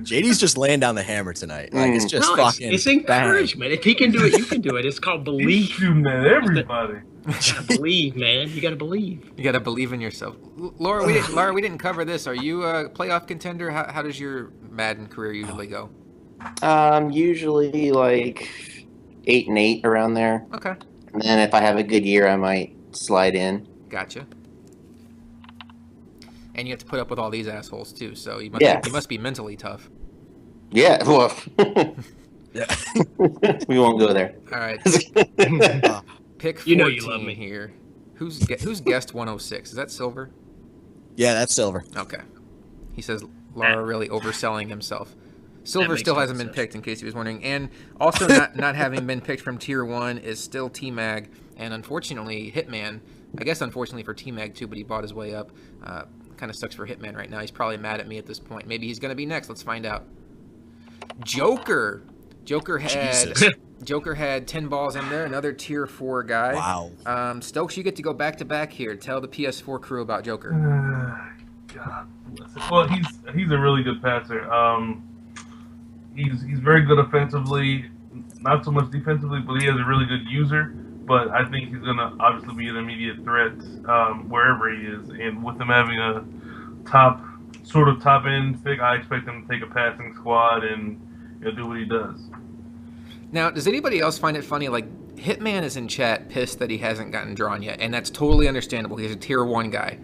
JD's just laying down the hammer tonight. Like it's just No, fucking. it's encouragement. If he can do it, you can do it. It's called He's belief. shooting at everybody. You gotta believe, man. You gotta believe. You got to believe in yourself. Laura, we didn't cover this. Are you a playoff contender? How does your Madden career usually go? Usually like 8-8 around there. Okay. And then if I have a good year, I might slide in. Gotcha. And you have to put up with all these assholes too, so you must be mentally tough. Yeah, well, Yeah. we won't go there. All right. Pick 14 You know you love me. here. Who's guest 106? Is that Silver? Yeah, that's silver. Okay. He says Lara really overselling himself. Silver makes still total hasn't been sense. picked, in case he was wondering. And also not having been picked from Tier 1 is still T-Mag. And unfortunately, Hitman, I guess unfortunately for T-Mag too, but he bought his way up. Kind of sucks for Hitman right now. He's probably mad at me at this point. Maybe he's going to be next. Let's find out. Joker. Joker had 10 balls in there. Another Tier 4 guy. Wow. Stokes, you get to go back-to-back here. Tell the PS4 crew about Joker. God. Well, he's a really good passer. He's very good offensively, not so much defensively, but he has a really good user. But I think he's gonna obviously be an immediate threat wherever he is. And with him having a top end pick, I expect him to take a passing squad and do what he does. Now, does anybody else find it funny? Like, Hitman is in chat pissed that he hasn't gotten drawn yet, and that's totally understandable. He's a Tier 1 guy.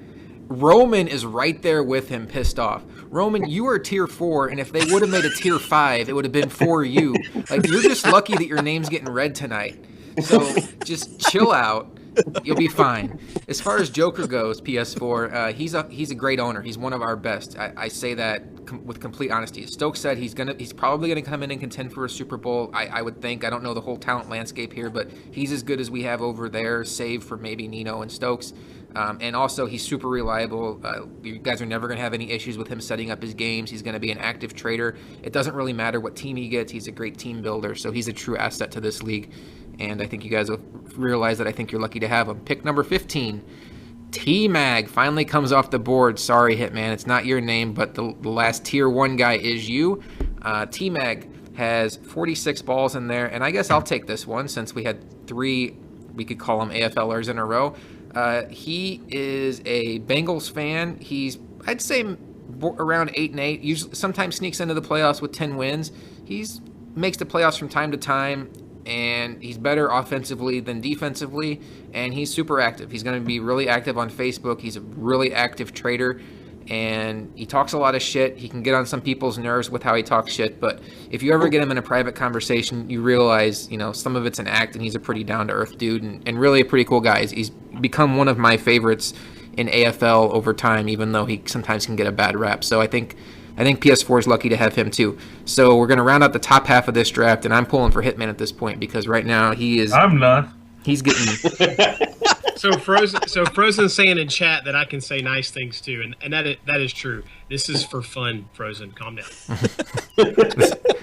Roman is right there with him, pissed off. Roman, you are Tier 4, and if they would have made a Tier 5, it would have been for you. Like, you're just lucky that your name's getting read tonight. So just chill out. You'll be fine. As far as Joker goes, PS4, he's a great owner. He's one of our best. I say that with complete honesty. Stokes said he's probably gonna come in and contend for a Super Bowl. I would think. I don't know the whole talent landscape here, but he's as good as we have over there, save for maybe Nino and Stokes. And also, he's super reliable. You guys are never going to have any issues with him setting up his games. He's going to be an active trader. It doesn't really matter what team he gets. He's a great team builder, so he's a true asset to this league. And I think you guys will realize that I think you're lucky to have him. Pick number 15, T-Mag finally comes off the board. Sorry, Hitman, it's not your name, but the last Tier 1 guy is you. T-Mag has 46 balls in there, and I guess I'll take this one since we had 3, we could call them AFLers in a row. He is a Bengals fan. He's, I'd say, around 8-8. Usually, sometimes sneaks into the playoffs with 10 wins. He's makes the playoffs from time to time, and he's better offensively than defensively. And he's super active. He's going to be really active on Facebook. He's a really active trader, and he talks a lot of shit. He can get on some people's nerves with how he talks shit. But if you ever get him in a private conversation, you realize, some of it's an act, and he's a pretty down-to-earth dude and really a pretty cool guy. He's become one of my favorites in AFL over time, even though he sometimes can get a bad rap. So I think PS4 is lucky to have him too. So we're going to round out the top half of this draft, and I'm pulling for Hitman at this point because right now he is. I'm not. He's getting. So Frozen's saying in chat that I can say nice things too, and that is true. This is for fun, Frozen. Calm down.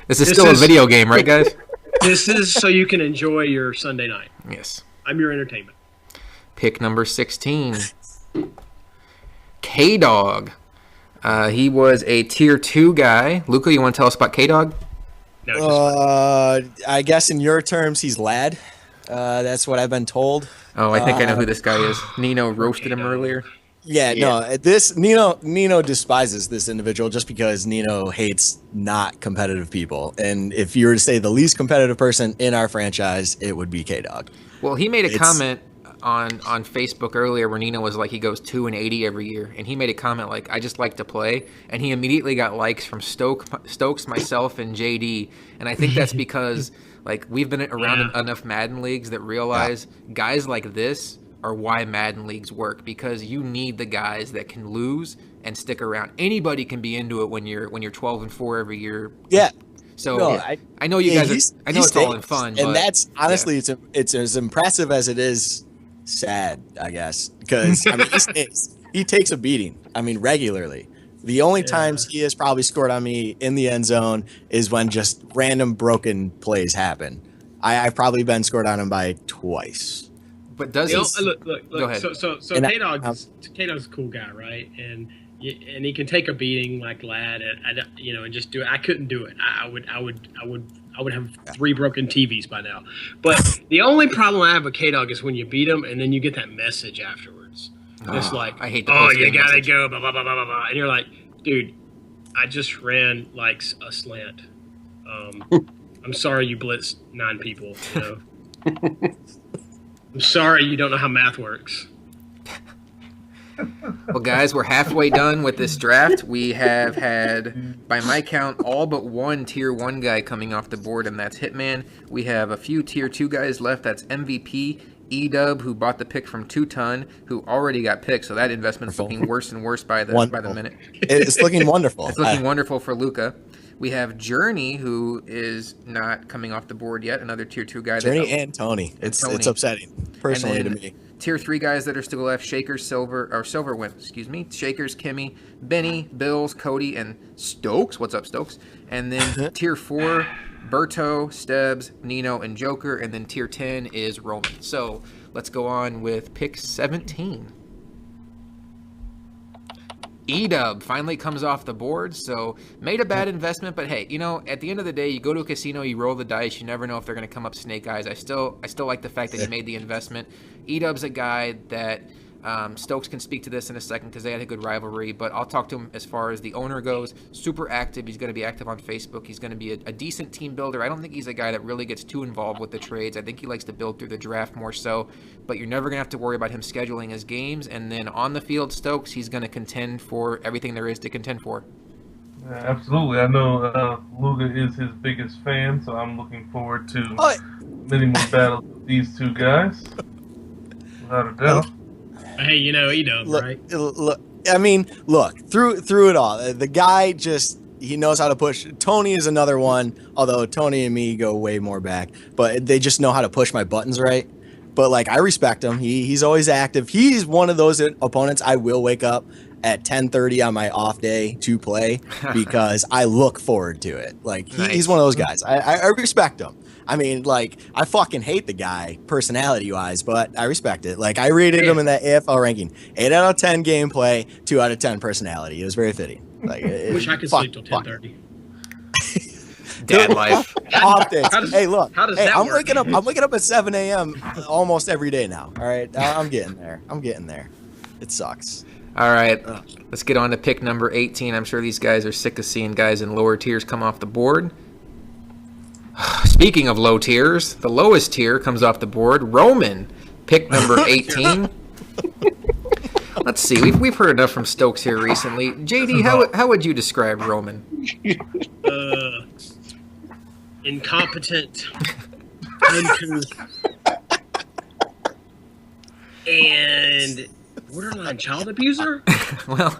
This is still a video game, right, guys? This is so you can enjoy your Sunday night. Yes. I'm your entertainment. Pick number 16, K-Dog. He was a Tier 2 guy. Luca, you want to tell us about K-Dog? No, I guess in your terms, he's lad. That's what I've been told. Oh, I think I know who this guy is. Nino roasted him earlier. Yeah, no, this Nino despises this individual just because Nino hates not competitive people. And if you were to say the least competitive person in our franchise, it would be K-Dog. Well, he made a comment on Facebook earlier where Nino was like he goes 2-80 every year, and he made a comment like, I just like to play, and he immediately got likes from Stokes, myself, and JD, and I think that's because like we've been around enough Madden leagues that realize guys like this are why Madden leagues work, because you need the guys that can lose and stick around. Anybody can be into it when you're 12-4 every year. Yeah. So no, I know you guys. I know it's all in fun, and but, that's honestly it's as impressive as it is sad, I guess, because I mean he takes a beating. I mean, regularly. The only times he has probably scored on me in the end zone is when just random broken plays happen. I've probably been scored on him by twice. But does he? Look. Go ahead. So K-Dog's a cool guy, right? And he can take a beating like lad, and just do it. I couldn't do it. I would have 3 broken TVs by now. But the only problem I have with K-Dog is when you beat him and then you get that message afterwards. It's like, I hate the you gotta message. go, blah blah blah blah blah blah, and you're like, dude, I just ran like a slant. I'm sorry you blitzed 9 people. I'm sorry you don't know how math works. Well, guys, we're halfway done with this draft. We have had, by my count, all but one Tier 1 guy coming off the board, and that's Hitman. We have a few Tier 2 guys left. That's MVP, E-Dub, who bought the pick from Two Ton, who already got picked, so that investment is looking worse and worse by the minute. It's looking wonderful. It's looking wonderful for Luca. We have Journey, who is not coming off the board yet, another Tier 2 guy. Journey and Tony. It's upsetting, personally, to me. Tier 3 guys that are still left, Shakers, Silver went, Shakers, Kimmy, Benny, Bills, Cody, and Stokes. What's up, Stokes? And then Tier 4, Berto, Stebbs, Nino, and Joker. And then Tier 10 is Roman. So let's go on with pick 17. E-Dub finally comes off the board, so made a bad investment, but hey, at the end of the day, you go to a casino, you roll the dice, you never know if they're going to come up snake eyes. I still like the fact that he made the investment. E-Dub's a guy that Stokes can speak to this in a second because they had a good rivalry, but I'll talk to him as far as the owner goes. Super active. He's going to be active on Facebook. He's going to be a decent team builder. I don't think he's a guy that really gets too involved with the trades. I think he likes to build through the draft more so, but you're never going to have to worry about him scheduling his games. And then on the field, Stokes, he's going to contend for everything there is to contend for. Yeah, absolutely. I know Luga is his biggest fan, so I'm looking forward to many more battles with these two guys. Without a doubt. Hey, E-Dub, right? Look, through it all, the guy he knows how to push. Tony is another one, although Tony and me go way more back, but they just know how to push my buttons right. But I respect him. He's always active. He's one of those opponents I will wake up at 10:30 on my off day to play because I look forward to it. He's one of those guys. I respect him. I fucking hate the guy personality-wise, but I respect it. I rated him in that AFL ranking. 8 out of 10 gameplay, 2 out of 10 personality. It was very fitting. Wish I could sleep till 10:30. Dad life. Hey, look. How does that I'm work? waking up at 7 a.m. almost every day now. All right, I'm getting there. It sucks. All right, let's get on to pick number 18. I'm sure these guys are sick of seeing guys in lower tiers come off the board. Speaking of low tiers, the lowest tier comes off the board. Roman, pick number 18. Let's see. We've heard enough from Stokes here recently. JD, how would you describe Roman? Incompetent, uncouth, and borderline child abuser. Well,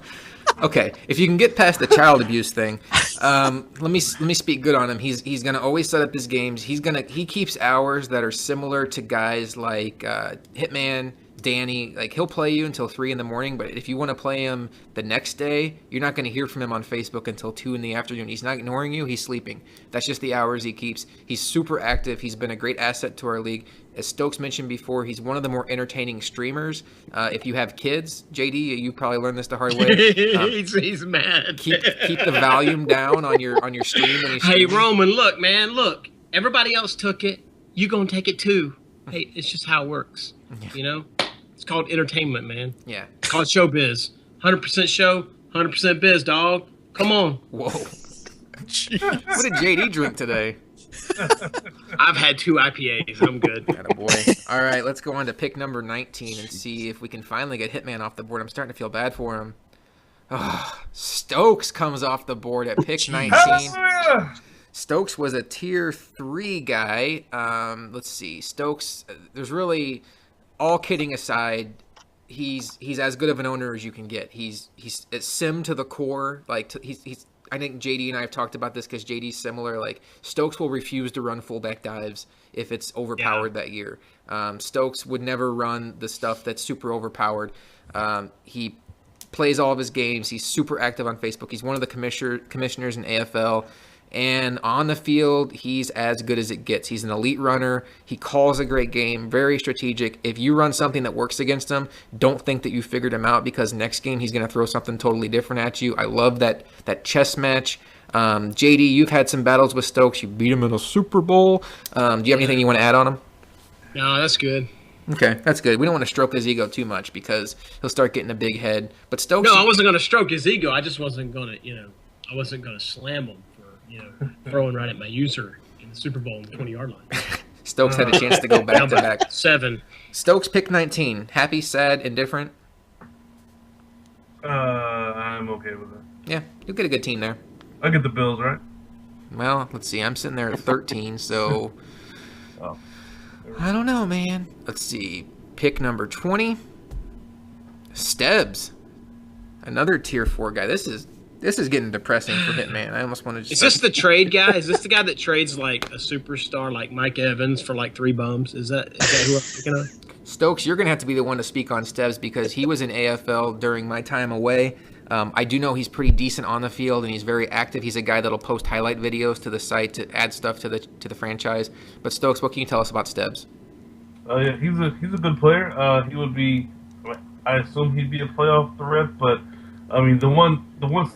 okay. If you can get past the child abuse thing, let me speak good on him. He's gonna always set up his games. He keeps hours that are similar to guys like Hitman, Danny. He'll play you until 3 a.m, but if you want to play him the next day, you're not going to hear from him on Facebook until 2 p.m. He's not ignoring you. He's sleeping. That's just the hours he keeps. He's super active. He's been a great asset to our league. As Stokes mentioned before, he's one of the more entertaining streamers. If you have kids, JD, you probably learned this the hard way. He's mad. Keep the volume down on your stream. When hey, Roman, look. Everybody else took it. You gonna take it too. Hey, it's just how it works. Yeah. It's called entertainment, man. Yeah. It's called showbiz. 100% show, 100% biz, dog. Come on. Whoa. What did JD drink today? I've had 2 IPAs. I'm good. Attaboy. All right, let's go on to pick number 19 and see if we can finally get Hitman off the board. I'm starting to feel bad for him. Stokes comes off the board at pick 19. Stokes was a tier 3 guy. Let's see. Stokes, there's really, all kidding aside, he's as good of an owner as you can get. He's sim to the core. He's I think JD and I have talked about this because JD's similar. Stokes will refuse to run fullback dives if it's overpowered that year. Stokes would never run the stuff that's super overpowered. He plays all of his games. He's super active on Facebook. He's one of the commissioners in AFL. And on the field, he's as good as it gets. He's an elite runner. He calls a great game, very strategic. If you run something that works against him, don't think that you figured him out because next game he's going to throw something totally different at you. I love that chess match. JD, you've had some battles with Stokes. You beat him in a Super Bowl. Do you have anything you want to add on him? No, that's good. Okay, that's good. We don't want to stroke his ego too much because he'll start getting a big head. But Stokes... No, I wasn't going to stroke his ego. I just wasn't going to, I wasn't going to slam him. Throwing right at my user in the Super Bowl on the 20-yard line. Stokes had a chance to go back to back. 7. Stokes pick 19. Happy, sad, indifferent? I'm okay with it. Yeah, you'll get a good team there. I get the Bills, right? Well, let's see. I'm sitting there at 13, so... Oh. I don't know, man. Let's see. Pick number 20. Stebbs. Another tier 4 guy. This is getting depressing for Hitman. I almost want to just... Is this the trade guy? Is this the guy that trades like a superstar like Mike Evans for like 3 bums? Is that who I'm thinking of? Stokes, you're going to have to be the one to speak on Stebbs because he was in AFL during my time away. I do know he's pretty decent on the field and he's very active. He's a guy that'll post highlight videos to the site to add stuff to the franchise. But Stokes, what can you tell us about Stebbs? Yeah, he's a good player. He would be, I assume he'd be a playoff threat, but I mean the one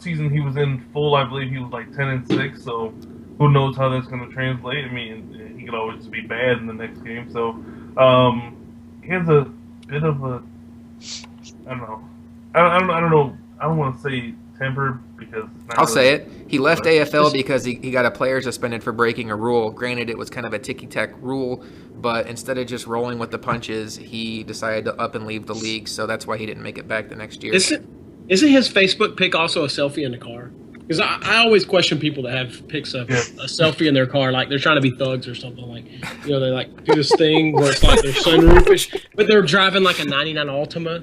season he was in full, I believe he was like 10-6. So who knows how that's going to translate? I mean, he could always be bad in the next game. So he has a bit of a, I don't know. I don't know. I don't want to say temper because it's not I'll really, say it. He left AFL because he got a player suspended for breaking a rule. Granted, it was kind of a ticky-tack rule, but instead of just rolling with the punches, he decided to up and leave the league. So that's why he didn't make it back the next year. Isn't his Facebook pic also a selfie in the car? Because I always question people that have pics of a selfie in their car, like they're trying to be thugs or something. Like, you know, they like do this thing where it's like their sunroof, but they're driving like a '99 Altima,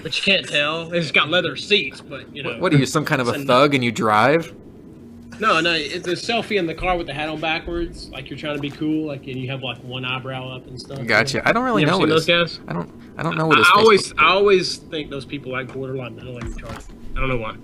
but you can't tell. It's got leather seats, but you know. What are you, some kind of a thug and you drive? No, it's a selfie in the car with the hat on backwards, like you're trying to be cool, like and you have like one eyebrow up and stuff. Gotcha. I don't really know what those guys. I don't know what I always think those people like borderline mental retarded. I don't know why.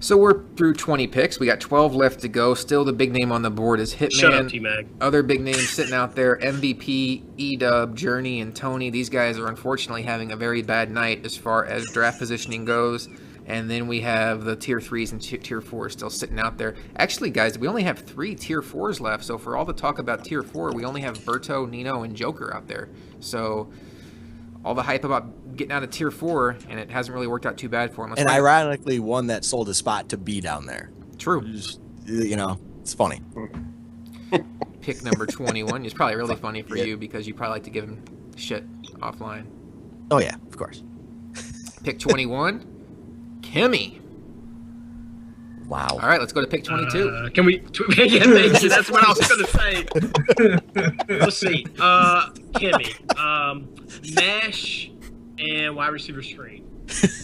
So we're through 20 picks. We got 12 left to go. Still the big name on the board is Hitman. Shut up, T-Mag. Other big names sitting out there, MVP, E-Dub, Journey, and Tony. These guys are unfortunately having a very bad night as far as draft positioning goes. And then we have the tier 3s and tier 4s still sitting out there. Actually, guys, we only have 3 tier 4s left. So for all the talk about tier 4, we only have Berto, Nino, and Joker out there. So all the hype about getting out of tier 4, and it hasn't really worked out too bad for him. And ironically, one that sold a spot to be down there. True. You know, it's funny. Pick number 21 is probably really funny for you because you probably like to give him shit offline. Oh, yeah, of course. Pick 21, Kimmy. Wow. All right, let's go to pick 22. Can we? Yeah, thank you. That's what I was going to say. Let's see. Kimmy, mesh, and wide receiver screen.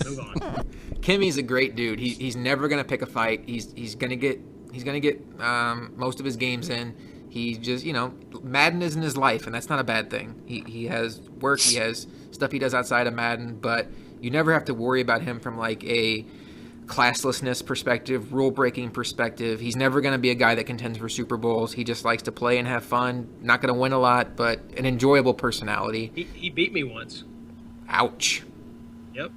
Move on. Kimmy's a great dude. He's never gonna pick a fight. He's gonna get most of his games in. He just, you know, Madden isn't his life, and that's not a bad thing. He has work. He has stuff he does outside of Madden, but you never have to worry about him from like a classlessness perspective, rule-breaking perspective. He's never going to be a guy that contends for Super Bowls. He just likes to play and have fun. Not going to win a lot, but an enjoyable personality. He beat me once. Ouch. Yep.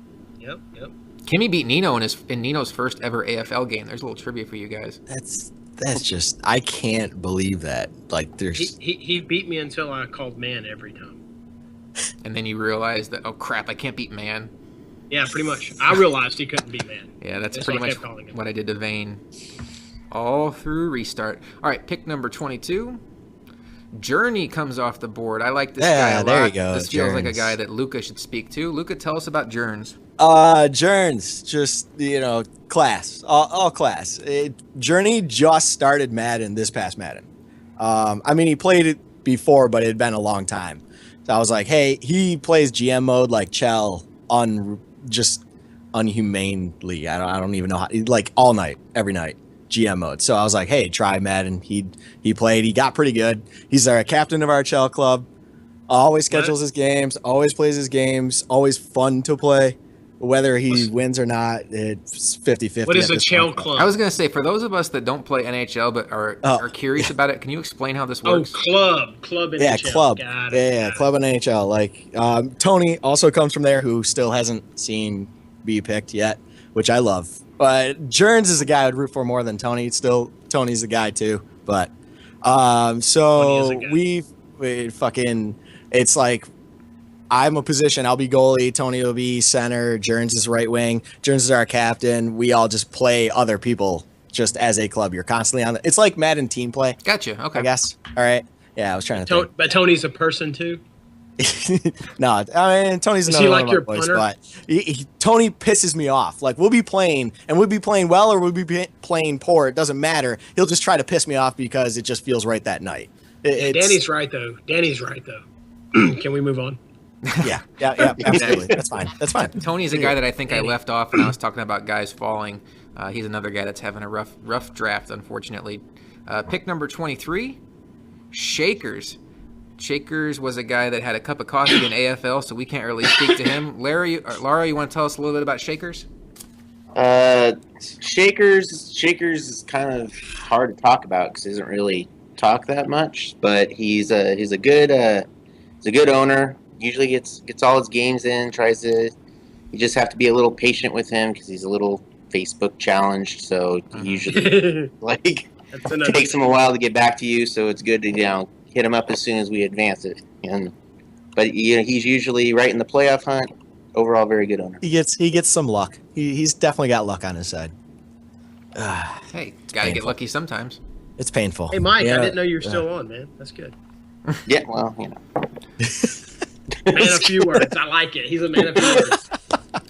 Kimmy beat Nino in Nino's first ever AFL game. There's a little trivia for you guys. That's just, I can't believe that. Like, there's... He beat me until I called man every time. And then you realized that, oh crap, I can't beat man. Yeah, pretty much. I realized he couldn't beat man. Yeah, that's pretty much what I did to Vane. All through restart. All right, pick number 22. Journey comes off the board. I like this guy a lot. There you go. This feels like a guy that Luca should speak to. Luca, tell us about Journs. Journs, just, you know, class. All class. Journey just started Madden this past Madden. I mean, he played it before, but it had been a long time. So I was like, hey, he plays GM mode like Chell just unhumanely. I don't even know how, like all night, every night, GM mode. So I was like, hey, try Madden. He played, he got pretty good. He's our captain of our Chell club. Always schedules his games, always plays his games, always fun to play. Whether he wins or not, it's 50-50. What is a Chell club? I was going to say, for those of us that don't play NHL but are curious about it, can you explain how this works? Club NHL. Yeah, club. Got it. Club and NHL. Like, Tony also comes from there, who still hasn't seen be picked yet, which I love. But Journs is a guy I'd root for more than Tony. Still, Tony's the guy too. But so we fucking, it's like, I'm a position. I'll be goalie. Tony will be center. Journs is right wing. Journs is our captain. We all just play other people just as a club. You're constantly on. It's like Madden team play. Gotcha. Okay. I guess. All right. Yeah, I was trying to think. But Tony's a person too. No, I mean Tony's another one of my boys, but Tony pisses me off. Like we'll be playing well or we'll be playing poor. It doesn't matter. He'll just try to piss me off because it just feels right that night. Danny's right though. Can we move on? Yeah, absolutely. That's fine. Tony's a guy that I think I left off when I was talking about guys falling. He's another guy that's having a rough draft, unfortunately. Pick number 23, Shakers. Shakers was a guy that had a cup of coffee in AFL, so we can't really speak to him. Laura, you want to tell us a little bit about Shakers? Shakers is kind of hard to talk about because he doesn't really talk that much, but he's a good owner. Usually gets all his games in. You just have to be a little patient with him because he's a little Facebook challenged. So usually takes him a while to get back to you. So it's good to hit him up as soon as we advance it. But he's usually right in the playoff hunt. Overall, very good owner. He gets some luck. He's definitely got luck on his side. Hey, gotta get lucky sometimes. It's painful. Hey, Mike, I didn't know you were still on, man. That's good. Yeah, well, Man of few words. I like it. He's a man of few words.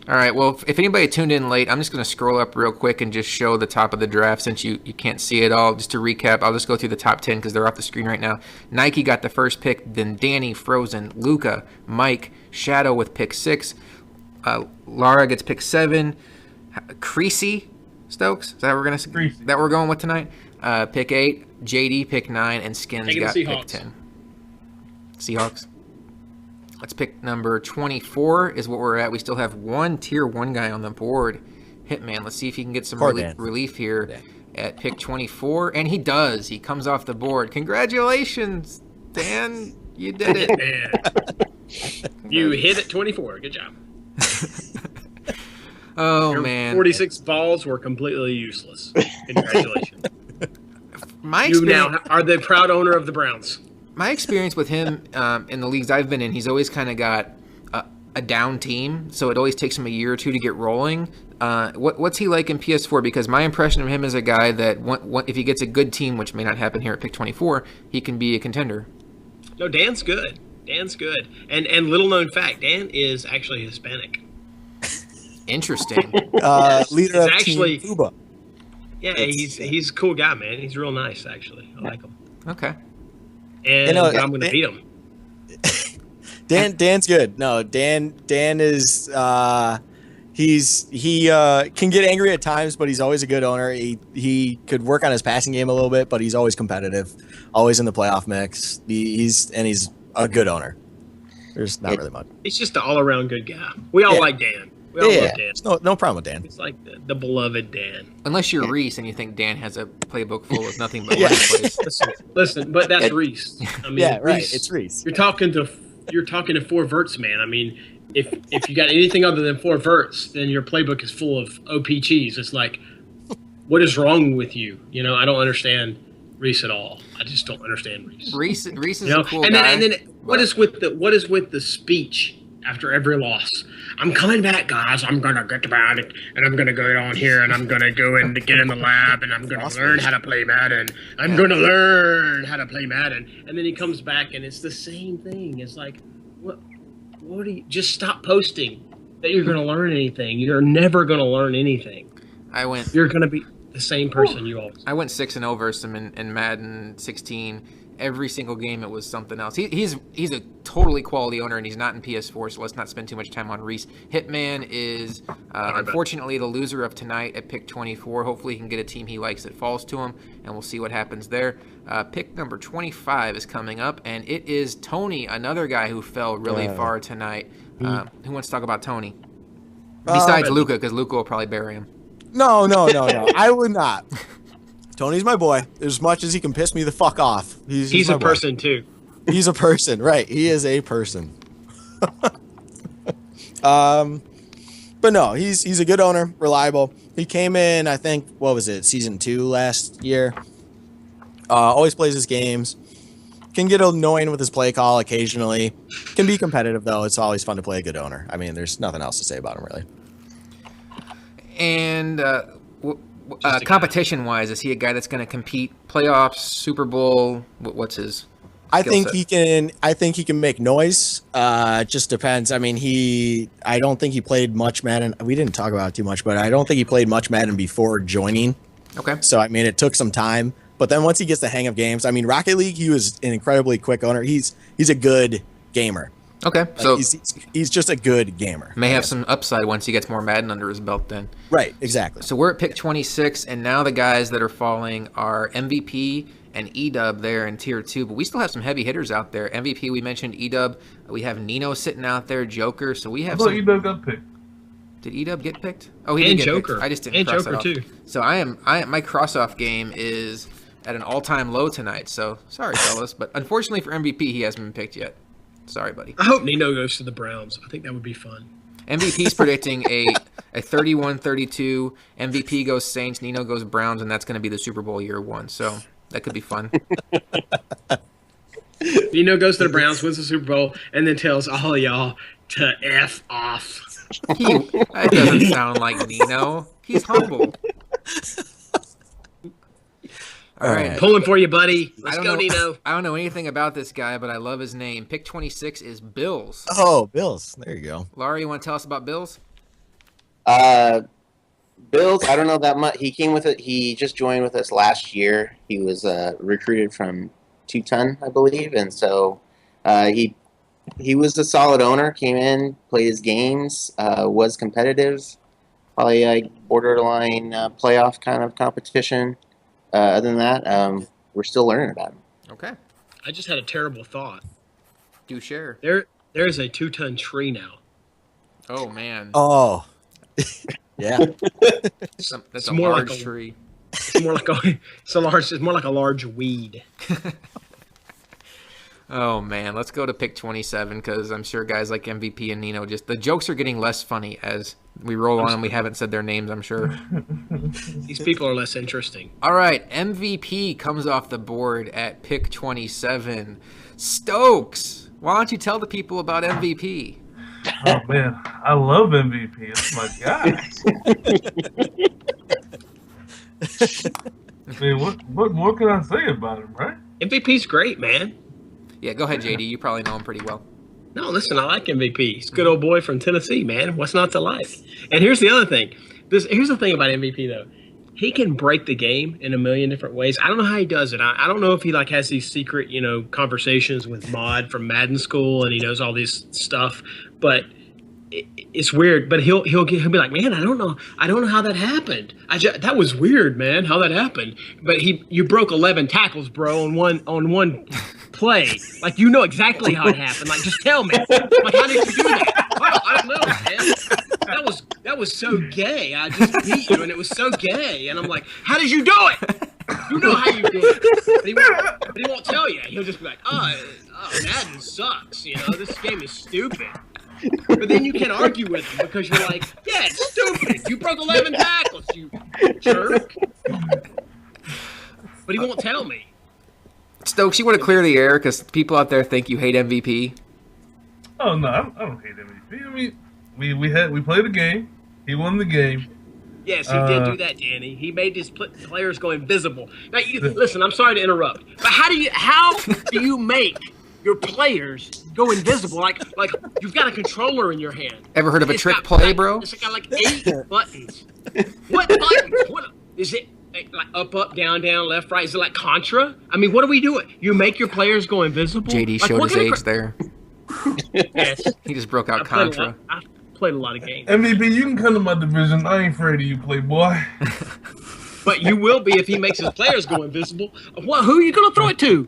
All right, well, if anybody tuned in late, I'm just going to scroll up real quick and just show the top of the draft since you can't see it all. Just to recap, I'll just go through the top 10 because they're off the screen right now. Nike got the first pick, then Danny, Frozen, Luca, Mike, Shadow with pick 6. Lara gets pick 7. Creasy Stokes, is that what we're going with tonight? Pick 8. JD pick 9, and Skins got pick 10. Seahawks. Let's pick number 24 is what we're at. We still have one tier 1 guy on the board. Hitman. Let's see if he can get some relief here at pick 24. And he does. He comes off the board. Congratulations, Dan. You did it. Man. You hit at 24. Good job. Your man. 46 balls were completely useless. Congratulations. You now are the proud owner of the Browns. My experience with him in the leagues I've been in, he's always kind of got a down team, so it always takes him a year or two to get rolling. What's he like in PS4? Because my impression of him is a guy that if he gets a good team, which may not happen here at pick 24, he can be a contender. No, Dan's good. And little known fact, Dan is actually Hispanic. Interesting. Leader of Team Cuba. Yeah, he's a cool guy, man. He's real nice, actually. I like him. Okay. And I'm going to beat him. Dan's good. No, Dan is he can get angry at times, but he's always a good owner. He could work on his passing game a little bit, but he's always competitive, always in the playoff mix. He's a good owner. There's not really much. He's just an all-around good guy. We all like Dan. We all love Dan. No problem with Dan. It's like the beloved Dan. Unless you're Reese and you think Dan has a playbook full of nothing but plays. Listen, but that's Reese. I mean, right. Reese, it's Reese. You're talking to 4 verts, man. I mean, if you got anything other than 4 verts, then your playbook is full of OP cheese. It's like, what is wrong with you? I don't understand Reese at all. I just don't understand Reese. Reese is a cool and guy. Then what is with the speech after every loss? I'm coming back, guys. I'm gonna get about it, and I'm gonna go on here, and I'm gonna go and get in the lab, and I'm gonna learn how to play Madden. And then he comes back, and it's the same thing. It's like, what do you just stop posting that you're gonna learn anything? You're never gonna learn anything. You're gonna be the same person you always. I went 6-0 versus him in Madden 16. Every single game, it was something else. He's a totally quality owner, and he's not in PS4, so let's not spend too much time on Reese. Hitman is, unfortunately, the loser of tonight at pick 24. Hopefully he can get a team he likes that falls to him, and we'll see what happens there. Pick number 25 is coming up, and it is Tony, another guy who fell really far tonight. Who wants to talk about Tony? Besides Luca, because Luca will probably bury him. No. I would not. Tony's my boy. As much as he can piss me the fuck off. He's a person, too. He's a person, right. He is a person. But no, he's a good owner, reliable. He came in, I think, season 2 last year. Always plays his games. Can get annoying with his play call occasionally. Can be competitive, though. It's always fun to play a good owner. I mean, there's nothing else to say about him, really. And competition-wise, is he a guy that's going to compete playoffs, Super Bowl? What's his? I think he can make noise. Just depends. I mean, I don't think he played much Madden. We didn't talk about it too much, but I don't think he played much Madden before joining. Okay. So I mean, it took some time, But then once he gets the hang of games, I mean, Rocket League, he was an incredibly quick owner. He's a good gamer. Okay, Like, so he's just a good gamer. may have some upside once he gets more Madden under his belt then. Right, exactly. So we're at pick 26, and now the guys that are falling are MVP and Edub there in tier 2, but we still have some heavy hitters out there. MVP, we mentioned Edub. We have Nino sitting out there, Joker. So we I have thought some. Edub got picked. Did Edub get picked? Oh, he And did get Joker. picked. I just didn't And cross Joker, it off. too. So my cross-off game is at an all-time low tonight. So sorry, fellas, but unfortunately for MVP, he hasn't been picked yet. Sorry, buddy. I hope Nino goes to the Browns. I think that would be fun. MVP's predicting a 31-32. MVP goes Saints, Nino goes Browns, and that's going to be the Super Bowl year 1. So that could be fun. Nino goes to the Browns, wins the Super Bowl, and then tells all of y'all to F off. That doesn't sound like Nino. He's humble. All right. Pulling for you, buddy. Let's go, Nino. I don't know anything about this guy, but I love his name. Pick 26 is Bills. Oh, Bills. There you go. Laurie, you want to tell us about Bills? Bills, I don't know that much. He came with it. He just joined with us last year. He was recruited from Two-Ton, I believe, and so he was a solid owner. Came in, played his games, was competitive, probably like borderline playoff kind of competition. Other than that, we're still learning about him. Okay. I just had a terrible thought. Do share. There's a 2-ton tree now. Oh, man. Oh, yeah. That's a more large like a- tree. It's more like a large weed. Oh, man. Let's go to pick 27 because I'm sure guys like MVP and Nino the jokes are getting less funny as we roll on and we haven't said their names, I'm sure. These people are less interesting. All right. MVP comes off the board at pick 27. Stokes, why don't you tell the people about MVP? Oh man, I love MVP. It's my guy. I mean, what more can I say about him, right? MVP's great, man. Yeah, go ahead, JD. You probably know him pretty well. No, listen, I like MVP. He's a good old boy from Tennessee, man. What's not to like? And here's the other thing. Here's the thing about MVP, though. He can break the game in a million different ways. I don't know how he does it. I don't know if he like has these secret, conversations with Mod from Madden School and he knows all this stuff, but it's weird. But he'll be like, man, I don't know how that happened. That was weird, man, how that happened. But you broke 11 tackles, bro, on one play. Like, you know exactly how it happened. Like, just tell me. Like, how did you do that? I don't know, man. That was so gay. I just beat you, and it was so gay. And I'm like, how did you do it? You know how you did it. But he won't tell you. He'll just be like, oh, Madden sucks. This game is stupid. But then you can't argue with him because you're like, yeah, it's stupid. You broke 11 tackles, you jerk. But he won't tell me. Stokes, you want to clear the air because people out there think you hate MVP? Oh no, I don't hate MVP. I mean, we played a game. He won the game. Yes, he did do that, Danny. He made his players go invisible. Now, listen, I'm sorry to interrupt, but how do you make your players go invisible? Like you've got a controller in your hand. Ever heard of a trick play, bro? It's got like 8 buttons. What buttons? What is it? Like up, down, left, right? Is it like Contra? I mean, what are we doing? You make your players go invisible? JD Like, showed what his kind of age there. Yes. He just broke out I played Contra. I played a lot of games. MVP, you can come to my division. I ain't afraid of you, playboy. But you will be if he makes his players go invisible. Well, who are you going to throw it to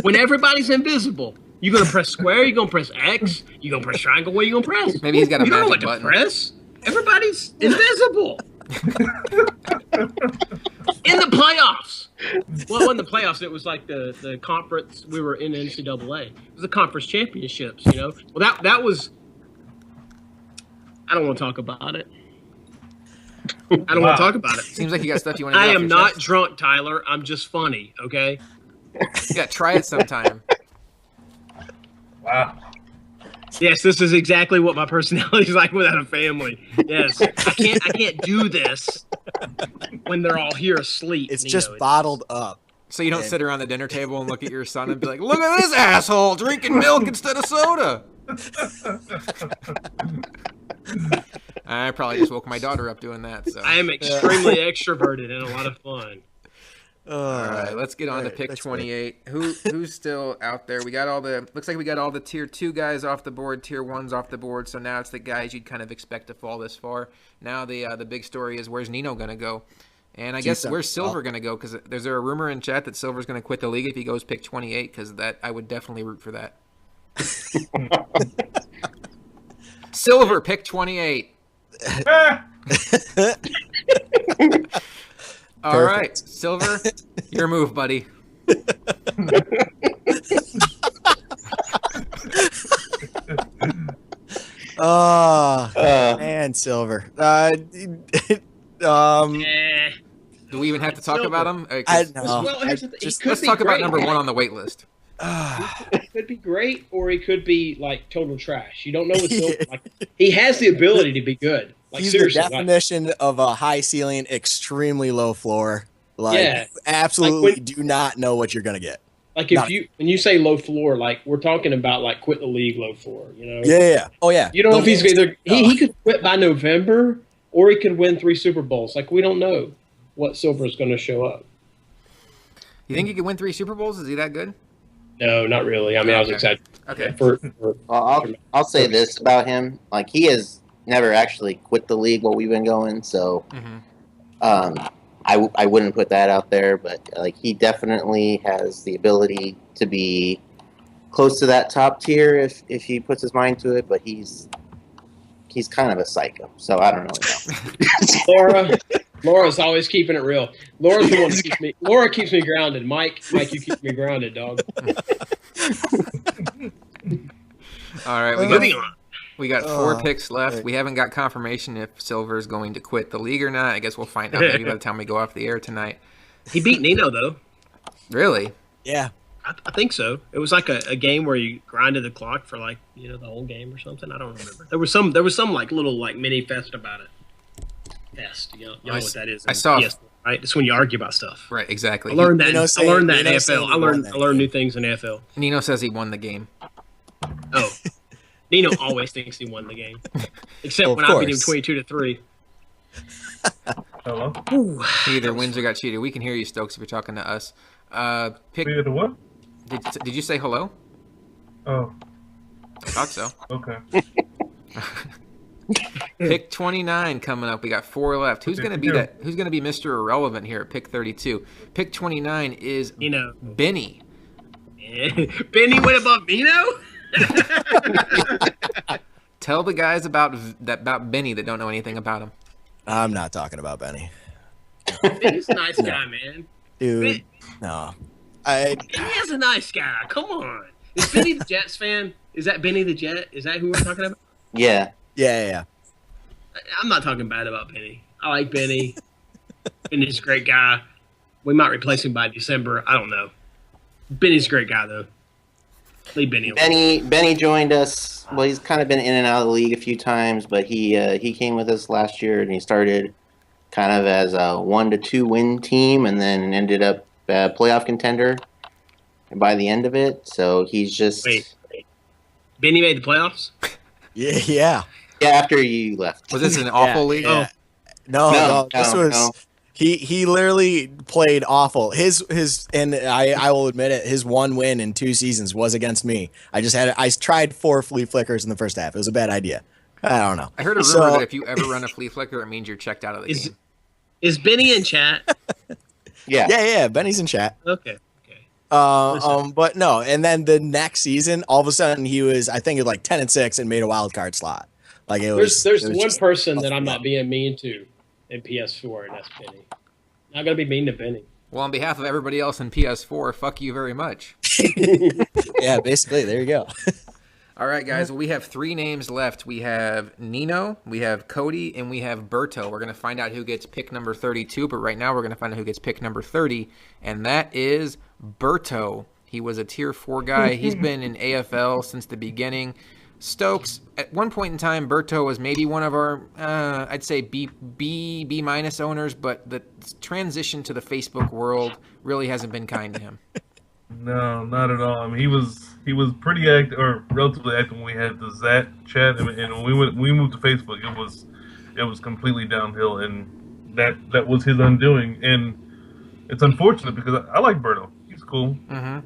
when everybody's invisible? You going to press square? You going to press X? You going to press triangle? What are you going to press? Maybe he's got a You don't know magic what to button. press. Everybody's invisible. In the playoffs. Well, it wasn't the playoffs. It was like the conference. We were in NCAA. It was the conference championships, Well, that was... I don't want to talk about it. I don't want to talk about it. Seems like you got stuff you want to I get off am your not chest. drunk, Tyler. I'm just funny, okay? Yeah, try it sometime. Wow. Yes, this is exactly what my personality is like without a family. Yes, I can't do this when they're all here asleep. It's Nino. just bottled up. So you don't sit around the dinner table and look at your son and be like, look at this asshole drinking milk instead of soda. I probably just woke my daughter up doing that. So I am extremely extroverted and a lot of fun. All right, let's get on to pick that's 28. Who's still out there? We got looks like we got all the tier 2 guys off the board, tier 1's off the board. So now it's the guys you'd kind of expect to fall this far. Now the big story is where's Nino going to go? And I guess where's Silver going to go? Because there's a rumor in chat that Silver's going to quit the league if he goes pick 28. Because I would definitely root for that. Silver pick 28. All right, Silver, your move, buddy. Oh, man, Silver. Do we even have to talk about him? I know. Well, Let's talk about number 1 on the wait list. He could be great, or he could be like total trash. You don't know what Silver. Like, he has the ability to be good. Like, He's seriously, the definition of a high ceiling, extremely low floor. Like, Yeah. absolutely Like do not know what you're gonna get. Like when you say low floor, like we're talking about like quit the league low floor. You know. Yeah. Oh yeah. You don't know if he's either he could quit by November or he could win 3 Super Bowls. Like we don't know what Silver is going to show up. You think he could win 3 Super Bowls? Is he that good? No, not really. I mean, I was excited. Okay. Well, I'll say this about him: like he has never actually quit the league while we've been going. So, I wouldn't put that out there. But like he definitely has the ability to be close to that top tier if he puts his mind to it. But he's kind of a psycho. So I don't really know. Laura's always keeping it real. Laura's the one that keeps me. Laura keeps me grounded. Mike, you keep me grounded, dog. All right, we got 4 picks left. We haven't got confirmation if Silver's going to quit the league or not. I guess we'll find out maybe by the time we go off the air tonight. He beat Nino though. Really? Yeah. I think so. It was like a game where you grinded the clock for like the whole game or something. I don't remember. There was some like little like mini fest about it. Fest, you know what that is? I saw. PS4, right, it's when you argue about stuff. Right, exactly. I learned that. I learned that in Nino AFL. I learned new things in AFL. Nino says he won the game. Oh, Nino always thinks he won the game, except when I beat him 22-3. Hello? He either wins or got cheated. We can hear you, Stokes, if you're talking to us. Pick. Wait, the what? Did you say hello? Oh, I thought so. okay. Pick 29 coming up. We got 4 left. Who's going to be that? Who's going to be Mr. Irrelevant here at pick 32? Pick 29 is Benny. Benny went above Nino. Tell the guys about Benny that don't know anything about him. I'm not talking about Benny. Benny's a nice guy, man. Dude, no. Benny's a nice guy. Come on. Is Benny the Jets fan? Is that Benny the Jet? Is that who we're talking about? Yeah. Yeah. I'm not talking bad about Benny. I like Benny. Benny's a great guy. We might replace him by December. I don't know. Benny's a great guy, though. Leave Benny alone. Benny joined us. Well, he's kind of been in and out of the league a few times, but he came with us last year, and he started kind of as a 1-2 win team, and then ended up a playoff contender by the end of it. So he's just Wait. Benny made the playoffs? Yeah. Yeah, after you left. Was this an awful league? Yeah. No. This was he literally played awful. His and I will admit it, his 1 win in 2 seasons was against me. I tried 4 flea flickers in the first half. It was a bad idea. I don't know. I heard a rumor that if you ever run a flea flicker, it means you're checked out of the game. Is Benny in chat? Yeah. Benny's in chat. Okay. But no, and then the next season, all of a sudden he was, I think, it was like 10-6 and made a wild card slot. Like there's one person that I'm not being mean to in PS4, and that's Benny. Not gonna be mean to Benny. Well, on behalf of everybody else in PS4, fuck you very much. Yeah, basically, there you go. All right, guys. Well, we have 3 names left. We have Nino, we have Cody, and we have Berto. We're going to find out who gets pick number 32, but right now we're going to find out who gets pick number 30, and that is Berto. He was a tier 4 guy. He's been in AFL since the beginning. Stokes, at one point in time, Berto was maybe one of our, I'd say B minus owners, but the transition to the Facebook world really hasn't been kind to him. No, not at all. I mean, he was pretty active, or relatively active when we had the Zat chat, and when we moved to Facebook, it was completely downhill, and that was his undoing. And it's unfortunate because I like Berto. He's cool. Mm-hmm.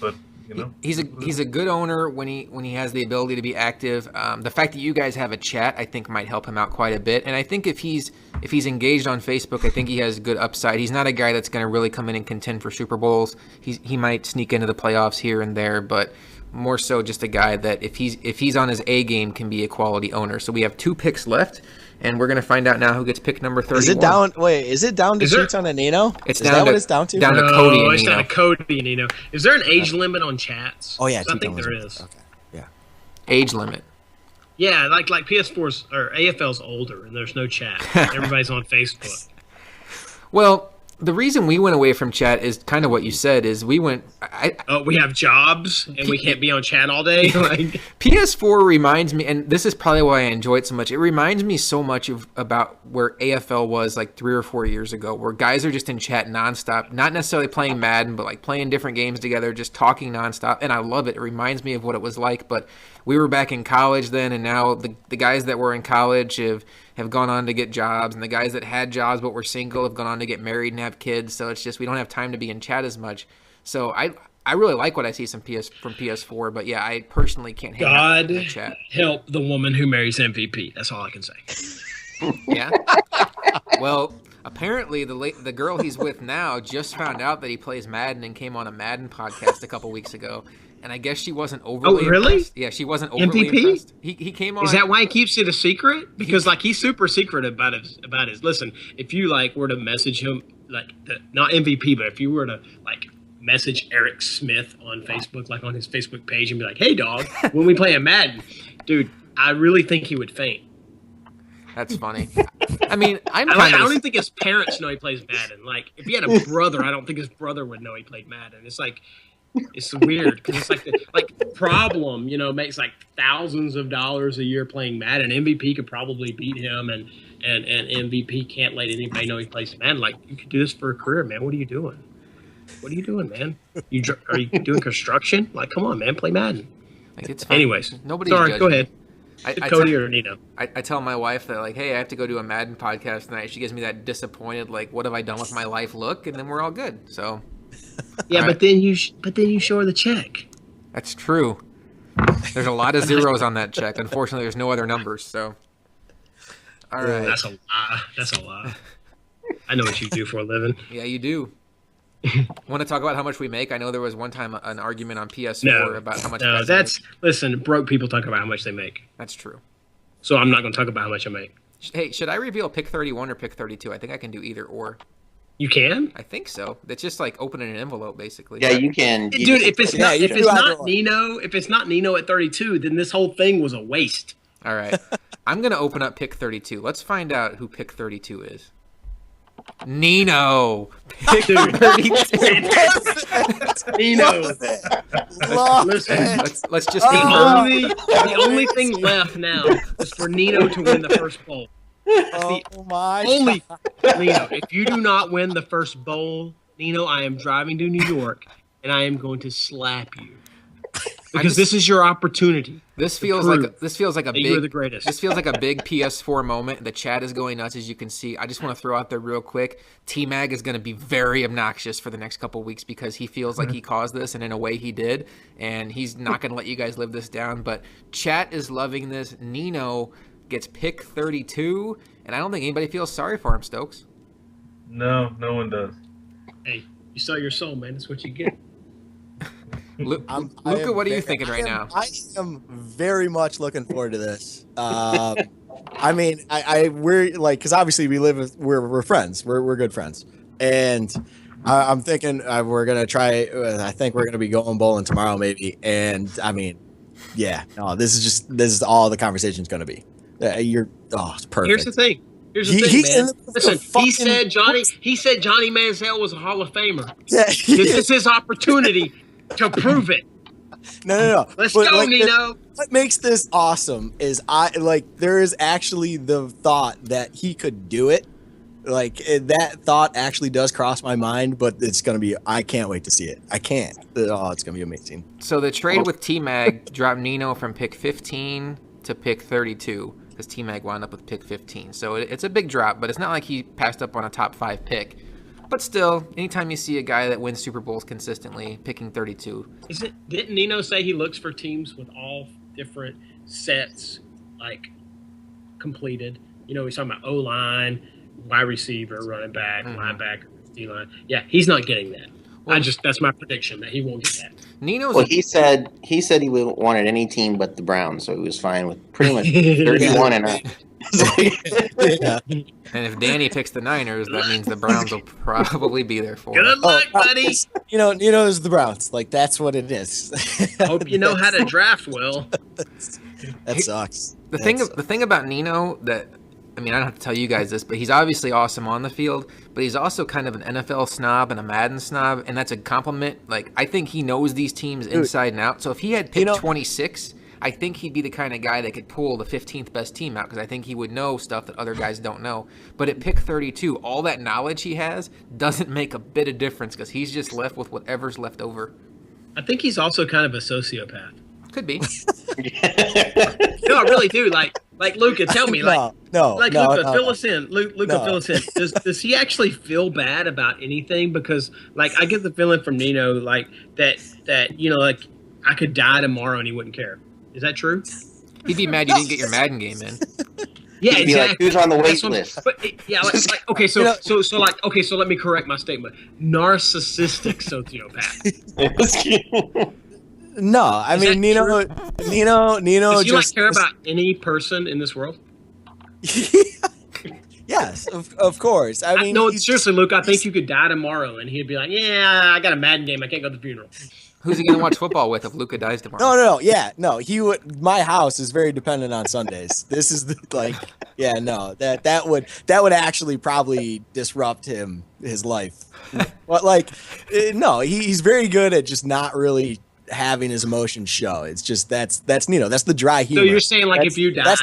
But you know, he's a good owner when he has the ability to be active. The fact that you guys have a chat, I think, might help him out quite a bit. And I think if he's engaged on Facebook, I think he has good upside. He's not a guy that's going to really come in and contend for Super Bowls. He might sneak into the playoffs here and there, but more so just a guy that if he's on his A game can be a quality owner. So we have 2 picks left. And we're going to find out now who gets pick number 31. Is it down? Wait, is it down to Sheets on a Nino? It's is down that to, what it's down to? Down to No, Cody and it's Nino. down to Cody and Nino. Is there an age limit on chats? Oh yeah, I think there is. Okay, yeah. Age limit. Yeah, like PS4's or AFL's older, and there's no chat. Everybody's on Facebook. Well, the reason we went away from chat is kind of what you said. Is we went. We have jobs, and we can't be on chat all day. Like, PS4 reminds me, and this is probably why I enjoy it so much. It reminds me so much about where AFL was like 3 or 4 years ago, where guys are just in chat nonstop, not necessarily playing Madden, but like playing different games together, just talking nonstop. And I love it. It reminds me of what it was like. But we were back in college then, and now the guys that were in college have gone on to get jobs, and the guys that had jobs but were single have gone on to get married and have kids. So it's just we don't have time to be in chat as much. So I really like what I see from PS4, but yeah, I personally can't hang out in the chat. Help the woman who marries MVP. That's all I can say. Yeah. Well, apparently the girl he's with now just found out that he plays Madden and came on a Madden podcast a couple weeks ago. And I guess she wasn't overly impressed. Yeah, she wasn't overly MVP? impressed. He came on. Is that why he keeps it a secret? Because he's super secret about his. Listen, if you were to message him not MVP, but if you were to message Eric Smith on Facebook, on his Facebook page, and be like, "Hey, dog, when we play a Madden, dude, I really think he would faint." That's funny. I mean, I don't even think his parents know he plays Madden. If he had a brother, I don't think his brother would know he played Madden. It's weird because it's the problem, makes thousands of dollars a year playing Madden. MVP could probably beat him, and MVP can't let anybody know he plays Madden. You could do this for a career, man. What are you doing? What are you doing, man? Are you doing construction? Come on, man, play Madden. It's fine. Anyways, nobody's sorry. judging. Go ahead. Cody or Nino? I tell my wife that hey, I have to go do a Madden podcast tonight. She gives me that disappointed what have I done with my life look, and then we're all good. So. Yeah, but then you show her the check. That's true. There's a lot of zeros on that check. Unfortunately, there's no other numbers. So, all right. That's a lie. That's a lie. I know what you do for a living. Yeah, you do. Want to talk about how much we make? I know there was one time an argument on PS4 about how much. No, listen. Broke people talk about how much they make. That's true. So I'm not going to talk about how much I make. Hey, should I reveal pick 31 or pick 32? I think I can do either or. You can? I think so. It's just opening an envelope, basically. Yeah, you can. Dude, if it's not Nino at 32, then this whole thing was a waste. All right. I'm going to open up pick 32. Let's find out who pick 32 is. Nino. Pick 32. Nino. Listen, let's just the only thing left now is for Nino to win the first bowl. Oh my! Nino, if you do not win the first bowl, Nino, I am driving to New York and I am going to slap you because this is your opportunity. This feels like a big. You're the greatest. This feels like a big PS4 moment. The chat is going nuts, as you can see. I just want to throw out there real quick. T-Mag is going to be very obnoxious for the next couple weeks because he feels like he caused this, and in a way he did, and he's not going to let you guys live this down. But chat is loving this. Nino gets pick 32, and I don't think anybody feels sorry for him, Stokes. No one does. Hey, you sell your soul, man. That's what you get. Luca, what are you thinking right now? I am very much looking forward to this. I mean, we're because obviously we're friends. We're good friends, and I'm thinking we're gonna try. I think we're gonna be going bowling tomorrow, maybe. And I mean, yeah, no, this is all the conversation's gonna be. It's perfect. Here's the thing, man. Listen, he said Johnny Manziel was a Hall of Famer. Yeah, this is his opportunity to prove it. No. Let's go, Nino. What makes this awesome is there is actually the thought that he could do it. That thought actually does cross my mind, but it's gonna be. I can't wait to see it. I can't. Oh, it's gonna be amazing. So the trade with T-Mag dropped Nino from pick 15 to pick 32. Because T-Mag wound up with pick 15. So it's a big drop, but it's not like he passed up on a top 5 pick. But still, anytime you see a guy that wins Super Bowls consistently, picking 32. Didn't Nino say he looks for teams with all different sets, like, completed? You know, he's talking about O-line, wide receiver, running back, linebacker, D-line. Yeah, he's not getting that. Well, That's my prediction that he won't get that. Nino's Well, he said he wanted any team but the Browns, so he was fine with pretty much 31 and up. Yeah. and if Danny picks the Niners, that means the Browns will probably be there for him. Good luck, buddy. It's the Browns. Like, that's what it is. Hope you know how to draft well. That sucks. The thing about Nino that, I mean, I don't have to tell you guys this, but he's obviously awesome on the field, but he's also kind of an NFL snob and a Madden snob, and that's a compliment. Like, I think he knows these teams inside and out. So if he had picked 26, I think he'd be the kind of guy that could pull the 15th best team out, because I think he would know stuff that other guys don't know. But at pick 32, all that knowledge he has doesn't make a bit of difference, because he's just left with whatever's left over. I think he's also kind of a sociopath. Could be. No, I really do. Like Luca, tell me, Luca, fill us in. Luca, fill us in. Does he actually feel bad about anything? Because, like, I get the feeling from Nino, like, that you know, like, I could die tomorrow and he wouldn't care. Is that true? He'd be mad you didn't get your Madden game in. Yeah, He'd be like, who's on the wait list? But yeah, like okay, so let me correct my statement. Narcissistic sociopath. No, I mean Nino. Does he just care about any person in this world? Yes, of course. I mean, no, seriously, Luke. I think you could die tomorrow, and he'd be like, "Yeah, I got a Madden game. I can't go to the funeral." Who's he going to watch football with if Luca dies tomorrow? No. Yeah, no. He would. My house is very dependent on Sundays. This is that would actually probably disrupt his life. But no, he's very good at just not really having his emotions show. It's just that's Nino. That's the dry humor. So you're saying if you died,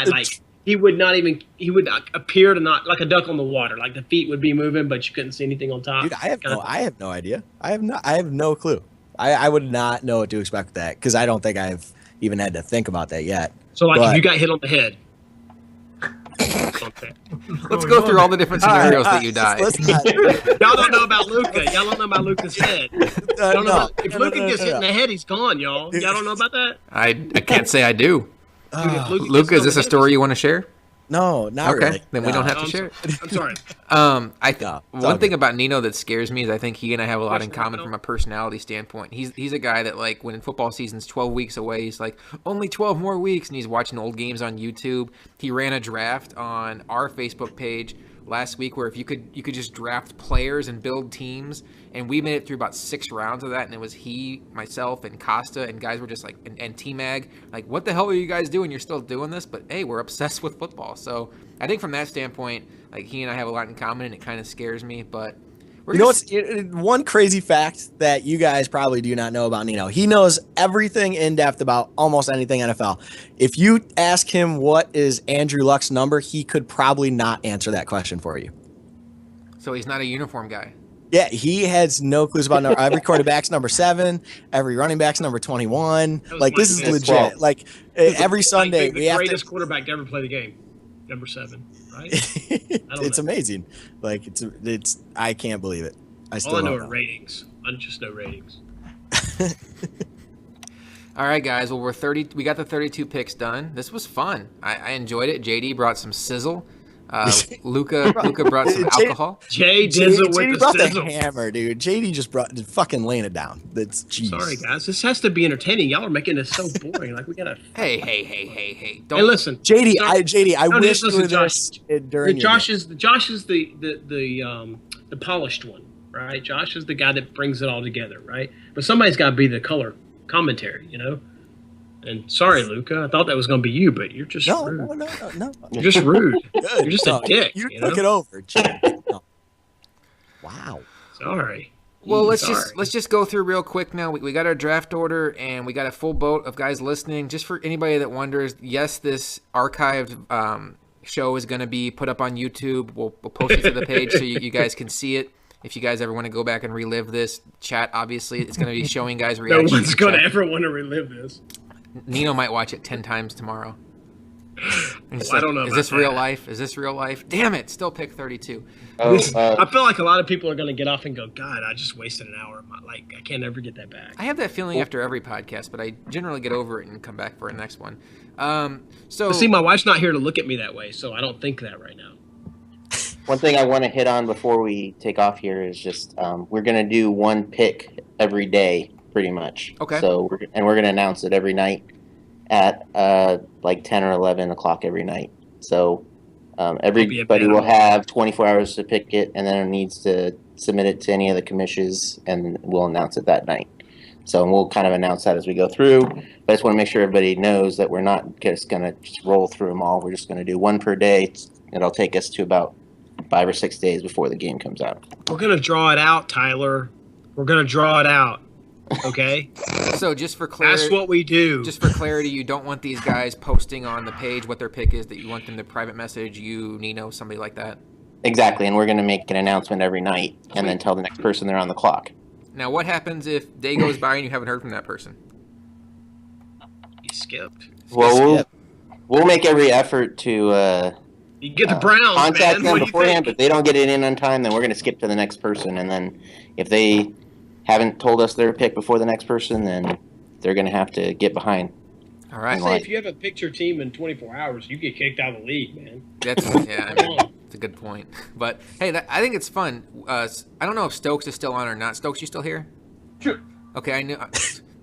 he would appear to not, like a duck on the water, like the feet would be moving, but you couldn't see anything on top. Dude, I have no idea. I have no clue. I would not know what to expect with that, because I don't think I've even had to think about that yet. So if you got hit on the head. Let's go through all the different scenarios that you die. Y'all don't know about Luca. Y'all don't know about Luca's head. If Luca gets hit in the head, he's gone, y'all. Y'all don't know about that? I can't say I do. Dude, Luca, is this a story you want to share? No, not really. Then we don't have to share it. I'm sorry. One thing about Nino that scares me is I think he and I have a lot in common from a personality standpoint. He's a guy that, like, when football season's 12 weeks away, he's like, only 12 more weeks, and he's watching old games on YouTube. He ran a draft on our Facebook page last week where if you could just draft players and build teams, and we made it through about 6 rounds of that, and it was he, myself, and Costa, and guys were just like, and T-Mag, like, what the hell are you guys doing? You're still doing this? But hey, we're obsessed with football. So I think from that standpoint, like, he and I have a lot in common, and it kind of scares me, but what's one crazy fact that you guys probably do not know about Nino? He knows everything in depth about almost anything NFL. If you ask him what is Andrew Luck's number, he could probably not answer that question for you. So he's not a uniform guy. Yeah, he has no clues about every quarterback's number 7, every running back's number 21. Like, this is legit. 12. Like, every Sunday the greatest quarterback to ever play the game, number 7. Right? It's amazing. Like, it's I can't believe it. All I know are ratings. I just know ratings. All right, guys. Well, we got the 32 picks done. This was fun. I enjoyed it. JD brought some sizzle. Luca brought some alcohol. JD brought the hammer, dude. JD just brought fucking laying it down. That's jeez. Sorry, guys. This has to be entertaining. Y'all are making this so boring. Like, we gotta. Hey! Don't listen. JD, I wish you were this during. Josh is the polished one, right? Josh is the guy that brings it all together, right? But somebody's got to be the color commentary, you know. And sorry, Luca, I thought that was going to be you, but you're just rude. No. You're just rude. You're just a dick. You took it over. No. Wow. Sorry. Well, let's just go through real quick now. We got our draft order, and we got a full boat of guys listening. Just for anybody that wonders, yes, this archived show is going to be put up on YouTube. We'll post it to the page so you guys can see it. If you guys ever want to go back and relive this chat, obviously, it's going to be showing guys' reactions. No one's going to ever want to relive this. Nino might watch it 10 times tomorrow. And it's I don't know Is about this real that. life? Is this real life? Damn it! Still pick 32. Oh, I feel like a lot of people are going to get off and go, God, I just wasted an hour of my like. I can't ever get that back. I have that feeling after every podcast, but I generally get over it and come back for a next one. So But see, my wife's not here to look at me that way, so I don't think that right now. one thing I want to hit on before we take off here is just we're going to do one pick every day, pretty much. Okay. So we're going to announce it every night at like 10 or 11 o'clock every night. So everybody will have 24 hours to pick it, and then it needs to submit it to any of the commissions, and we'll announce it that night. So we'll kind of announce that as we go through. But I just want to make sure everybody knows that we're not just going to just roll through them all. We're just going to do one per day. It'll take us to about 5 or 6 days before the game comes out. We're going to draw it out, Tyler. We're going to draw it out. Okay? So just for clarity, That's what we do. just for clarity, you don't want these guys posting on the page what their pick is. That you want them to private message you, Nino, somebody like that. Exactly, and we're going to make an announcement every night and then tell the next person they're on the clock. Now, what happens if day goes by and you haven't heard from that person? You skipped. Well, we'll make every effort to You get the Browns, contact man. them What do you beforehand, think? but they don't get it in on time, then we're going to skip to the next person. And then if they haven't told us their pick before the next person, then they're going to have to get behind. All right. Say if you haven't picked your team in 24 hours, you get kicked out of the league, man. That's yeah. I mean, it's a good point. But hey, I think it's fun. I don't know if Stokes is still on or not. Stokes, you still here? Sure. Okay, I knew.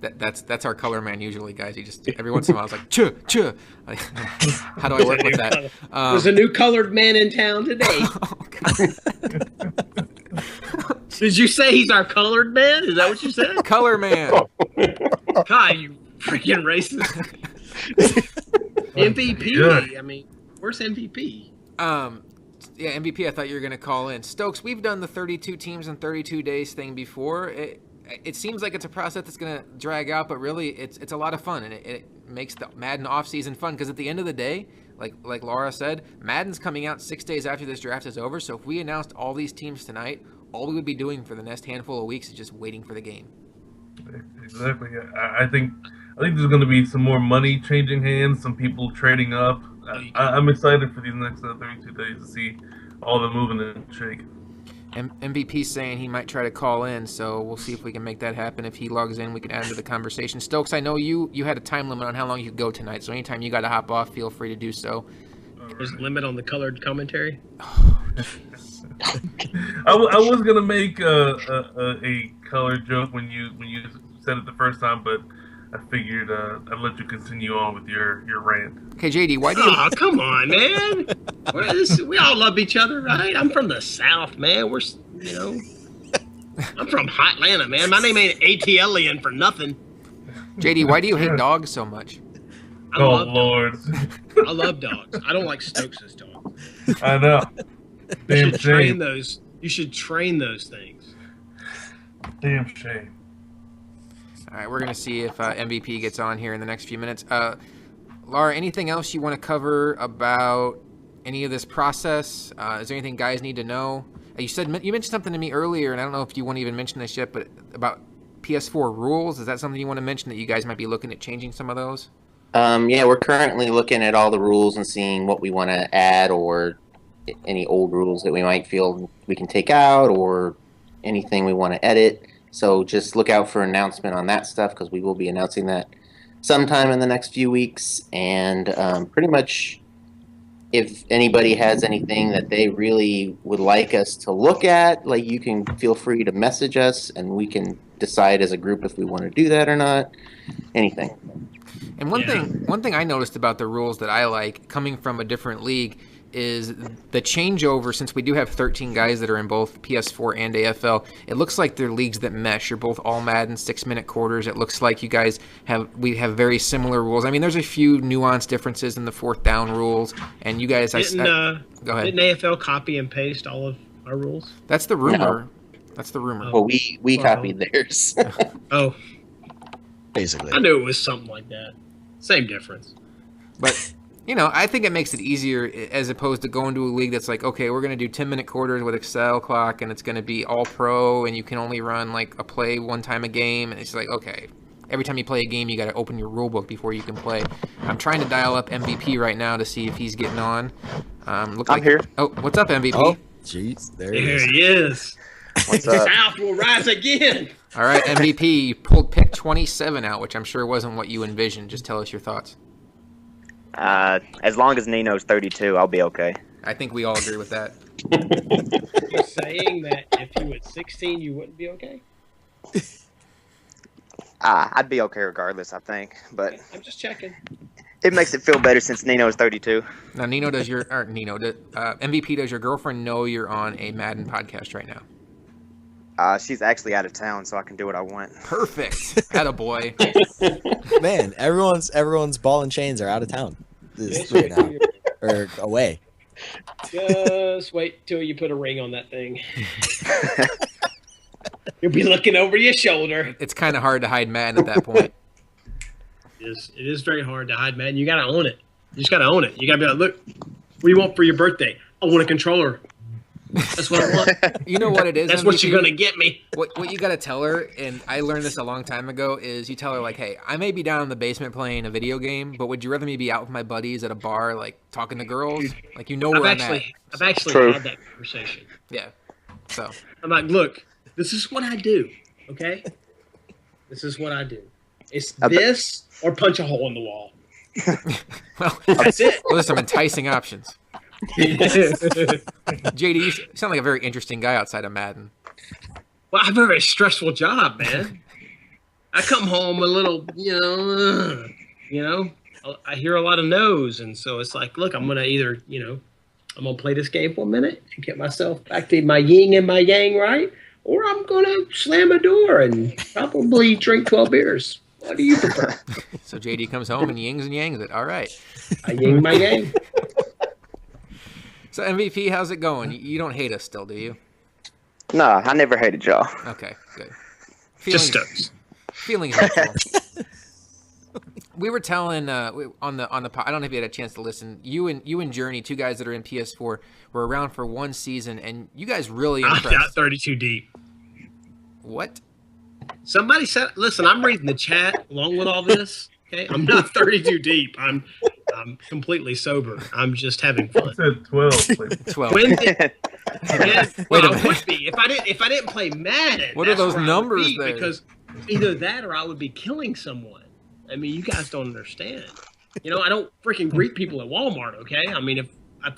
That's our color man usually, guys. He just every once in a while, I was like, chuh. Like, how do I work with that? There's a new colored man in town today. Oh, God. Did you say he's our colored man? Is that what you said? Color man. God, you freaking racist. MVP. Good. I mean, where's MVP? Yeah, MVP. I thought you were gonna call in. Stokes, we've done the 32 teams in 32 days thing before. It seems like it's a process that's gonna drag out, but really, it's a lot of fun, and it makes the Madden offseason fun. Because at the end of the day, like Laura said, Madden's coming out 6 days after this draft is over. So if we announced all these teams tonight, all we would be doing for the next handful of weeks is just waiting for the game. Exactly. I think there's going to be some more money changing hands, some people trading up. I'm excited for these next 32 days to see all the moving and shake. MVP saying he might try to call in, so we'll see if we can make that happen. If he logs in, we can add to the conversation. Stokes, I know you had a time limit on how long you could go tonight, so anytime you got to hop off, feel free to do so. There's a limit on the colored commentary. I was gonna make a color joke when you said it the first time, but I figured I'd let you continue on with your rant. Okay, JD, why do you? Oh, come on, man. We all love each other, right? I'm from the South, man. I'm from hot Atlanta, man. My name ain't ATLian for nothing. JD, why do you hate dogs so much? I Oh love Lord! dogs. I love dogs. I don't like Stokes' dogs. I know. You Damn should train shame. those. You should train those things. Damn shame. All right, we're going to see if MVP gets on here in the next few minutes. Laura, anything else you want to cover about any of this process? Is there anything guys need to know? You mentioned something to me earlier, and I don't know if you want to even mention this yet, but about PS4 rules. Is that something you want to mention, that you guys might be looking at changing some of those? Yeah, we're currently looking at all the rules and seeing what we want to add, or any old rules that we might feel we can take out, or anything we want to edit. So just look out for an announcement on that stuff, because we will be announcing that sometime in the next few weeks. And pretty much, if anybody has anything that they really would like us to look at, like, you can feel free to message us, and we can decide as a group if we want to do that or not. Anything. And one thing I noticed about the rules that I like, coming from a different league, is the changeover. Since we do have 13 guys that are in both PS4 and AFL, it looks like they're leagues that mesh. You're both all Madden 6-minute quarters. It looks like you guys have very similar rules. I mean, there's a few nuanced differences in the fourth down rules, and you guys. Go ahead. Didn't AFL copy and paste all of our rules? That's the rumor. No. That's the rumor. Well, we copied theirs. Oh, Basically. I knew it was something like that. Same difference. But, I think it makes it easier as opposed to going to a league that's like, okay, we're going to do 10-minute quarters with Excel clock, and it's going to be all pro, and you can only run like a play one time a game. And it's like, okay, every time you play a game, you got to open your rule book before you can play. I'm trying to dial up MVP right now to see if he's getting on. I'm here. Oh, what's up, MVP? Oh, jeez, there he is. He is. What's up? South will rise again. All right, MVP, you pulled pick 27 out, which I'm sure wasn't what you envisioned. Just tell us your thoughts. As long as Nino's 32, I'll be okay. I think we all agree with that. You're saying that if you were 16, you wouldn't be okay? I'd be okay regardless, I think. But I'm just checking. it makes it feel better since Nino's 32. Now, MVP, does your girlfriend know you're on a Madden podcast right now? She's actually out of town, so I can do what I want. Perfect. Attaboy. Man, everyone's ball and chains are out of town right now, or away. Just wait till you put a ring on that thing. You'll be looking over your shoulder. It's kind of hard to hide Madden at that point. It is very hard to hide, man. You got to own it. You just got to own it. You got to be like, look, what do you want for your birthday? I want a controller. That's what I want. You know what it is? That's MVP? what you're going to get me. What you got to tell her, and I learned this a long time ago, is you tell her, like, hey, I may be down in the basement playing a video game, but would you rather me be out with my buddies at a bar, like, talking to girls? Like, you know where I'm at. I've actually True. had that conversation. Yeah. So. I'm like, look, this is what I do, okay? This is what I do. It's this or punch a hole in the wall. Well, That's it. those are some enticing options. JD, you sound like a very interesting guy outside of Madden. Well, I have a very stressful job, man. I come home a little, I hear a lot of no's, and so it's like, look, I'm gonna either, I'm gonna play this game for a minute and get myself back to my yin and my yang right, or I'm gonna slam a door and probably drink 12 beers. What do you prefer? So JD comes home and yings and yangs it. All right. I yin my yang. So MVP, how's it going? You don't hate us still, do you? Nah, I never hated y'all. Okay, good. Just Stokes. Feelings mutual. We were telling on the I don't know if you had a chance to listen. You and Journey, two guys that are in PS4, were around for one season, and you guys really impressed. I'm not 32 deep. What? Somebody said, listen, I'm reading the chat along with all this. Okay, I'm not 32 deep. I'm completely sober. I'm just having fun. I said 12. 12. When did, Wait a I minute. would be if I didn't play Madden. What are that's those where I would numbers be, there? Because either that or I would be killing someone. I mean, you guys don't understand. I don't freaking greet people at Walmart. Okay, I mean, if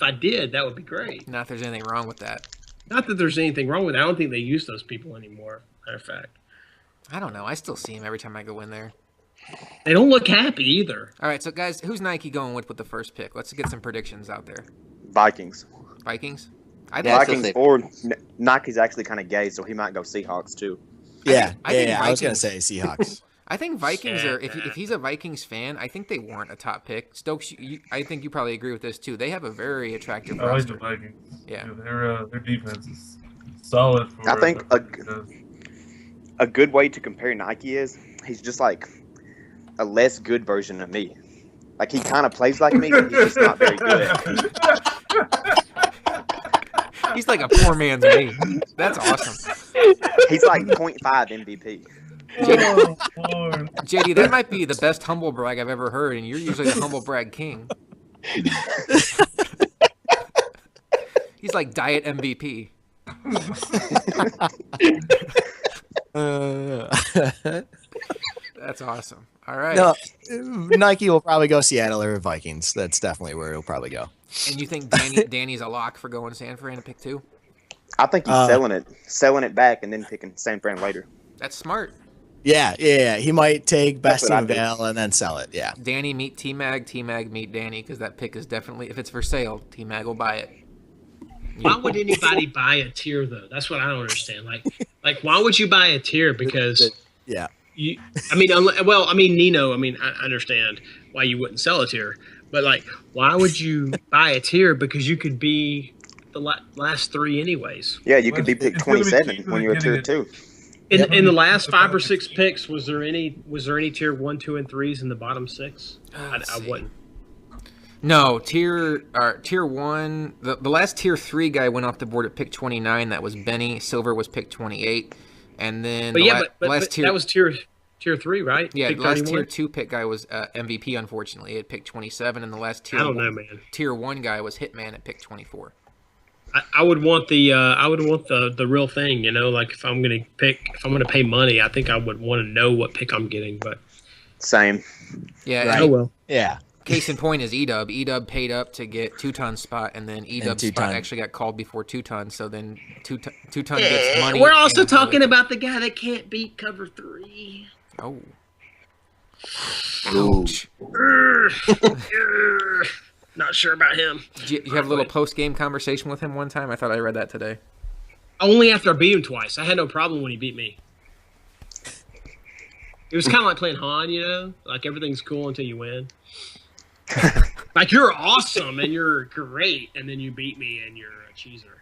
I did, that would be great. Not if there's anything wrong with that. Not that there's anything wrong with it. I don't think they use those people anymore. Matter of fact, I don't know. I still see him every time I go in there. they don't look happy either. All right, so guys, who's Nike going with the first pick? Let's get some predictions out there. Vikings. Vikings? I think Yeah, Vikings so or Nike's actually kind of gay, so he might go Seahawks too. Yeah, I think I was gonna Vikings- say Seahawks. I think Vikings Yeah, are. If he's a Vikings fan, I think they warrant a top pick. Stokes, I think you probably agree with this too. They have a very attractive I like the roster. Vikings. Yeah. Their defense is solid. For I think the- a good way to compare Nike is he's just like a less good version of me. Like he kind of plays like me, but he's just not very good. He's like a poor man's me. That's awesome. He's like 0.5 MVP. Oh, Lord. JD, that might be the best humble brag I've ever heard, and you're usually the humble brag king. He's like diet MVP. That's awesome. All right. No, Nike will probably go Seattle or Vikings. That's definitely where he'll probably go. And you think Danny's a lock for going San Fran to pick 2? I think he's selling it back and then picking San Fran later. That's smart. Yeah. He might take That's Best what I Team do. Vale and then sell it. Yeah. Danny meet T-Mag, T-Mag meet Danny, because that pick is definitely, if it's for sale, T-Mag will buy it. Why would anybody buy a tier though? That's what I don't understand. Like why would you buy a tier? Because Yeah. Nino. I understand why you wouldn't sell a tier, but like, why would you buy a tier? Because you could be the last 3 anyways. Yeah, you could be picked It's gonna be 27 cheaper when than you're a getting tier it. 2. In the last 5 or 6 picks, was there any tier 1, 2, and 3s in the bottom 6? I wouldn't. No, tier 1, the last tier 3 guy went off the board at pick 29. That was Benny. Silver was pick 28. And then But last but tier, that was tier tier 3, right? Yeah, Pick the last 31? tier 2 pick guy was MVP, unfortunately. It picked 27, and the last tier I don't know, man. tier 1 guy was Hitman at pick 24. I would want the real thing, you know, like if I'm gonna pay money, I think I would want to know what pick I'm getting, but Same. Yeah, Right. oh well. Yeah. case in point is Edub. Edub paid up to get 2-ton spot, and then Edub's spot 2-ton. actually got called before 2-ton, so then 2-ton gets money. We're also and talking about the guy that can't beat cover 3. Oh. Ooh. Ouch. Not sure about him. Did you have a little post-game conversation with him one time? I thought I read that today. Only after I beat him twice. I had no problem when he beat me. It was kind of like playing Han, you know? Like everything's cool until you win. Like you're awesome and you're great, and then you beat me and you're a cheeser.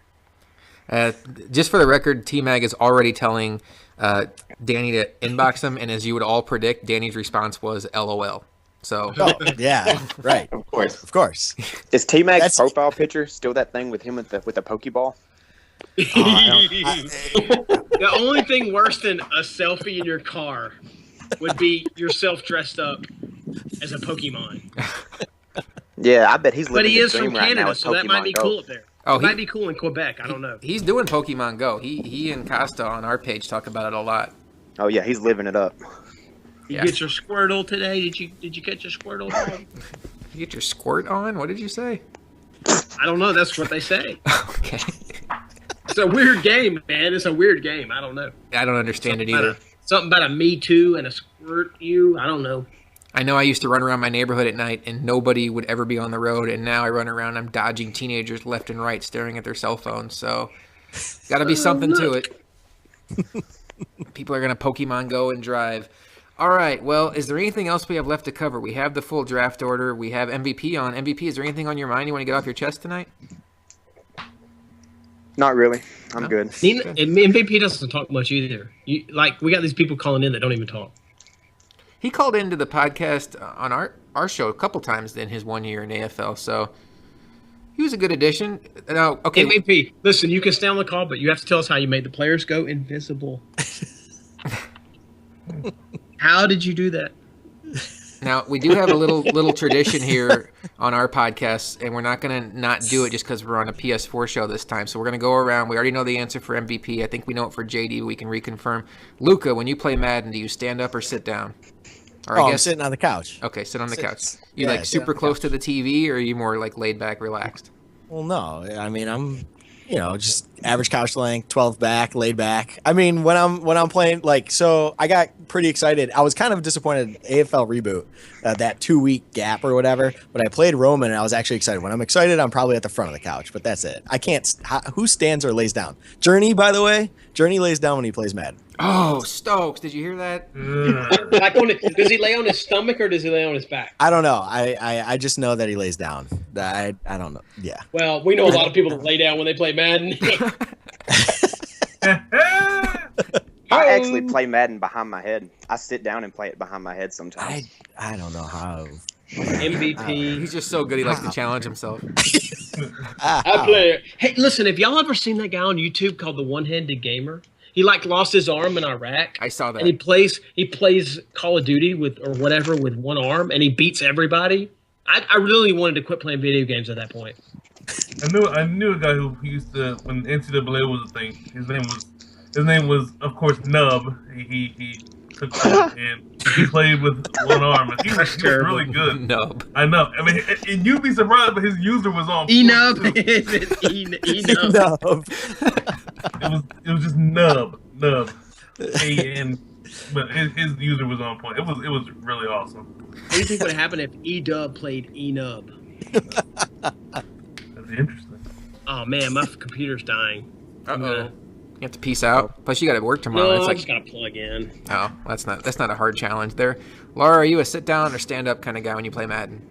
Just for the record, T-Mag is already telling Danny to inbox him, and as you would all predict, Danny's response was LOL. So Oh, yeah. Right. Of course. Of course. Is T-Mac's That's- profile picture still that thing with him with the Pokeball? The only thing worse than a selfie in your car would be yourself dressed up as a Pokemon. Yeah, I bet he's But living he the is dream from right now Canada, with so that might Pokemon be Go. cool up there. Oh, It might be cool in Quebec. I don't know. he's doing Pokemon Go. He and Costa on our page talk about it a lot. Oh yeah, he's living it up. You Yeah. get your Squirtle today? Did you catch your Squirtle? Dog? You get your squirt on? What did you say? I don't know. That's what they say. Okay. It's a weird game, man. It's a weird game. I don't know. I don't understand it either. Something about a Me Too and a Squirt You. I don't know. I know I used to run around my neighborhood at night and nobody would ever be on the road, and now I run around, I'm dodging teenagers left and right staring at their cell phones, so got to be something to it. People are going to Pokemon Go and drive. All right, well, is there anything else we have left to cover? We have the full draft order. We have MVP on. MVP, is there anything on your mind you want to get off your chest tonight? Not really. I'm No? good. MVP doesn't talk much either. We got these people calling in that don't even talk. He called into the podcast on our show a couple times in his 1 year in AFL, so he was a good addition. Now, okay, MVP, listen, you can stay on the call, but you have to tell us how you made the players go invisible. How did you do that? now we do have a little tradition here on our podcast, and we're not going to not do it just because we're on a PS4 show this time. So we're going to go around. We already know the answer for MVP. I think we know it for JD, but we can reconfirm. Luca, when you play Madden, do you stand up or sit down? Or I'm sitting on the couch. Okay, sit on the Sit- couch. You yeah, like sit on super the close couch. to the TV, or are you more like laid back, relaxed? Well, no. I mean, I'm, just average couch length, 12 back, laid back. I mean, when I'm playing, so I got pretty excited. I was kind of disappointed AFL reboot, that 2-week gap or whatever. But I played Roman, and I was actually excited. When I'm excited, I'm probably at the front of the couch. But that's it. I can't. Who stands or lays down? Journey, by the way. Journey lays down when he plays Madden. Oh, Stokes, did you hear that? Does he lay on his stomach or does he lay on his back? I don't know. I just know that he lays down. I don't know. Yeah. Well, we know a lot of people that lay down when they play Madden. I actually play Madden behind my head. I sit down and play it behind my head sometimes. I don't know how. MVP. He's just so good. He likes to challenge himself. I play it. Hey, listen, have y'all ever seen that guy on YouTube called the One-Handed Gamer? He lost his arm in Iraq. I saw that. And he plays Call of Duty with one arm, and he beats everybody. I really wanted to quit playing video games at that point. I knew a guy who used to, when NCAA was a thing. His name was of course Nub. He took it and he played with one arm. And he was really good. Nub. I know. I mean, and you'd be surprised, but his user was on. Enub. No. It was just Nub. A-N. But his user was on point. It was really awesome. What do you think would have happened if E-Dub played Enub? That's interesting. Oh man, my computer's dying. Uh-oh. You have to peace out. Plus, you got to work tomorrow. No, It's I like, just gotta plug in. oh, that's not a hard challenge there. Laura, are you a sit down or stand up kind of guy when you play Madden?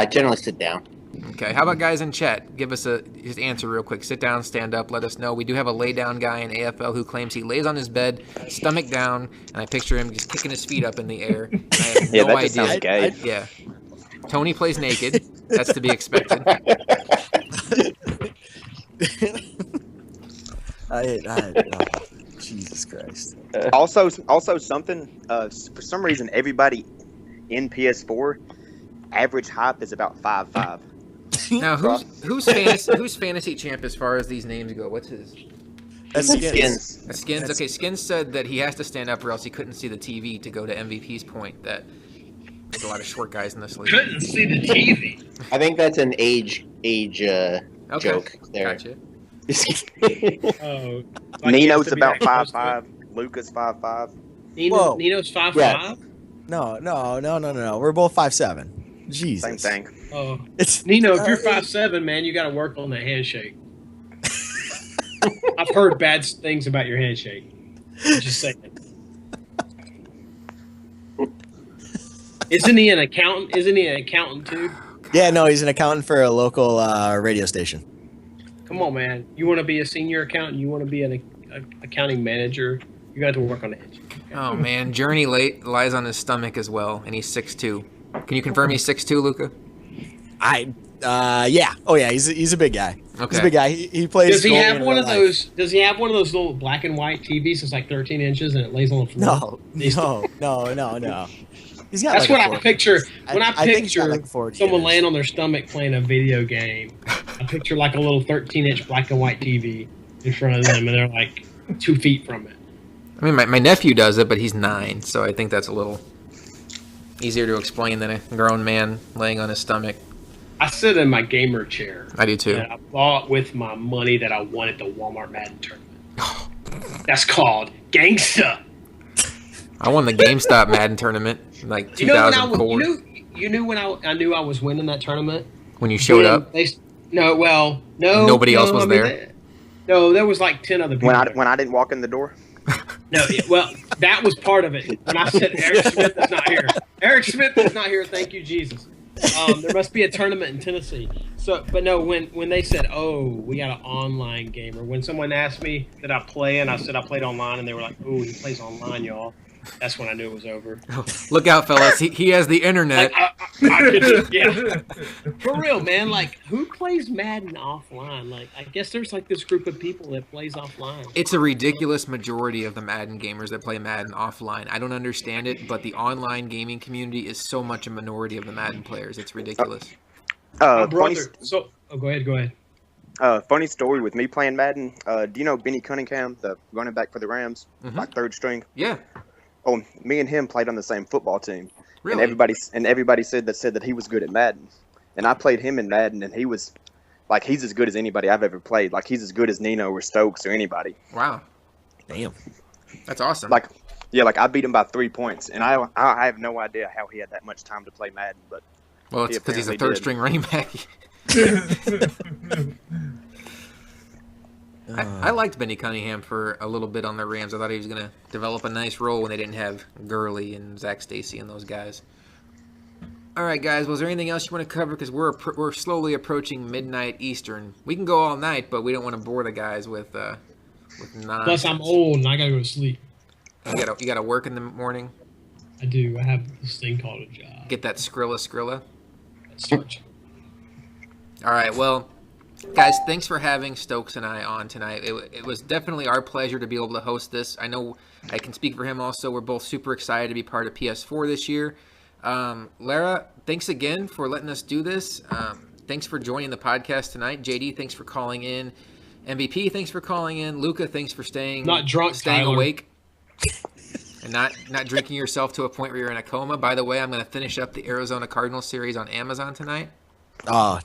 Generally sit down. Okay. How about guys in chat? Give us his answer real quick. Sit down, stand up. Let us know. We do have a lay down guy in AFL who claims he lays on his bed, stomach down, and I picture him just kicking his feet up in the air. And I have Yeah, no that just idea. sounds gay. Yeah. Tony plays naked. That's to be expected. Jesus. Jesus Christ. Also something. For some reason, everybody in PS4 average hype is about 5'5". Now, who's fantasy champ as far as these names go? What's his? That's Skins. Skins. Okay, Skins said that he has to stand up or else he couldn't see the TV to go to MVP's point that there's a lot of short guys in this league. Couldn't see the TV. I think that's an age joke there. Gotcha. Oh, like he has Nino's to be about that close to 5'5". Luca's 5'5". Whoa. Nino's 5'5". Yes. No. We're both 5'7". Jesus. Same thing. Oh, It's Nino, if you're 5'7", man, you got to work on that handshake. I've heard bad things about your handshake. I'm just saying. Isn't he an accountant too? Yeah, no, he's an accountant for a local radio station. Come on, man. You want to be a senior accountant? You want to be an accounting manager? You got to work on the handshake. Oh man, Journey lies on his stomach as well, and he's 6'2". Can you confirm he's 6'2", Luca? Yeah. Oh yeah, he's a big guy. Okay. He's a big guy. He plays. Does he goalie have in one real of life. those? Does he have one of those little black and white TVs that's like 13 inches and it lays on the floor? No. He's got. That's like what a I picture when I think he's got picture like 40 someone inches. laying on their stomach playing a video game. I picture like a little 13-inch black and white TV in front of them, and they're like 2 feet from it. I mean, my nephew does it, but he's 9, so I think that's a little easier to explain than a grown man laying on his stomach. I sit in my gamer chair. I do too. That I bought with my money that I won at the Walmart Madden tournament. That's called gangsta. I won the GameStop Madden tournament in like 2004 You knew when I knew I was winning that tournament when you showed up. No. Nobody else was there? No, there was like 10 other people. When I didn't walk in the door. No, well, that was part of it. When I said Eric Smith is not here. Eric Smith is not here. Thank you, Jesus. There must be a tournament in Tennessee. So, but no, when they said, "Oh, we got an online gamer," when someone asked me did I play, and I said I played online, and they were like, "Oh, he plays online, y'all." That's when I knew it was over. Look out, fellas! He has the internet. Yeah, for real, man. Like, who plays Madden offline? Like, I guess there's like this group of people that plays offline. It's a ridiculous majority of the Madden gamers that play Madden offline. I don't understand it, but the online gaming community is so much a minority of the Madden players. It's ridiculous. My Funny, brother. Go ahead. funny story with me playing Madden. Do you know Benny Cunningham, the running back for the Rams, like third string? Yeah, Oh, me and him played on the same football team, really. and everybody said that he was good at Madden, and I played him in Madden, and he was like he's as good as anybody I've ever played. Like he's as good as Nino or Stokes or anybody. Wow, Damn. that's awesome. Like I beat him by 3 points, and I have no idea how he had that much time to play Madden, but Well, it's because he's a apparently third string running back. I liked Benny Cunningham for a little bit on the Rams. I thought he was going to develop a nice role when they didn't have Gurley and Zach Stacy and those guys. All right, guys. Was there anything else you want to cover? Because we're slowly approaching midnight Eastern. We can go all night, but we don't want to bore the guys with nonsense. Plus, I'm old and I gotta go to sleep. You got to work in the morning. I do. I have this thing called a job. Get that Skrilla. That starts. All right. Well, guys, thanks for having Stokes and I on tonight. It was definitely our pleasure to be able to host this. I know I can speak for him also. We're both super excited to be part of PS4 this year. Lara, thanks again for letting us do this. Thanks for joining the podcast tonight. JD, thanks for calling in. MVP, thanks for calling in. Luca, thanks for staying Tyler. awake and not drinking yourself to a point where you're in a coma. By the way, I'm going to finish up the Arizona Cardinals series on Amazon tonight. Oh,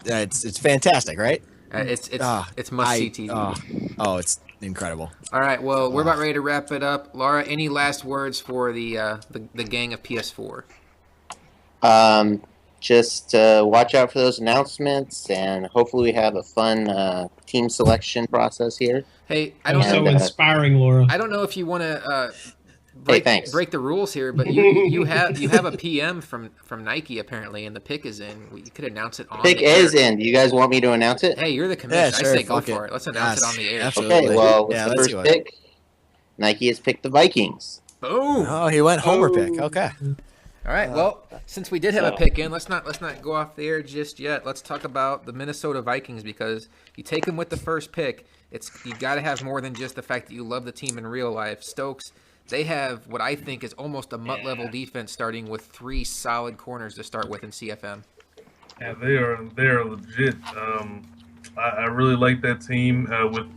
it's fantastic, right? It's must-see TV. Oh, it's incredible. All right, well, we're about ready to wrap it up. Laura, any last words for the gang of PS4? Just watch out for those announcements, and hopefully we have a fun team selection process here. Hey, I That don't was so know. inspiring, Laura. I don't know if you want to thanks. break the rules here, but you have a PM from Nike apparently, and the pick is in. You could announce it on. Pick the air. is in. Do you guys want me to announce it? Hey, you're the commissioner. Yeah, sure, I say go fuck for it. it. Let's announce it on the air. Absolutely. Okay, well, Yeah, what's the let's first do it. pick? Nike has picked the Vikings. Boom. Oh, he went Homer pick. Okay. All right. Well, since we did have a pick in, let's not go off the air just yet. Let's talk about the Minnesota Vikings because you take them with the first pick. You got to have more than just the fact that you love the team in real life. Stokes, they have what I think is almost a MUT-level defense, starting with 3 solid corners to start with in CFM. Yeah, they are legit. I really like that team. With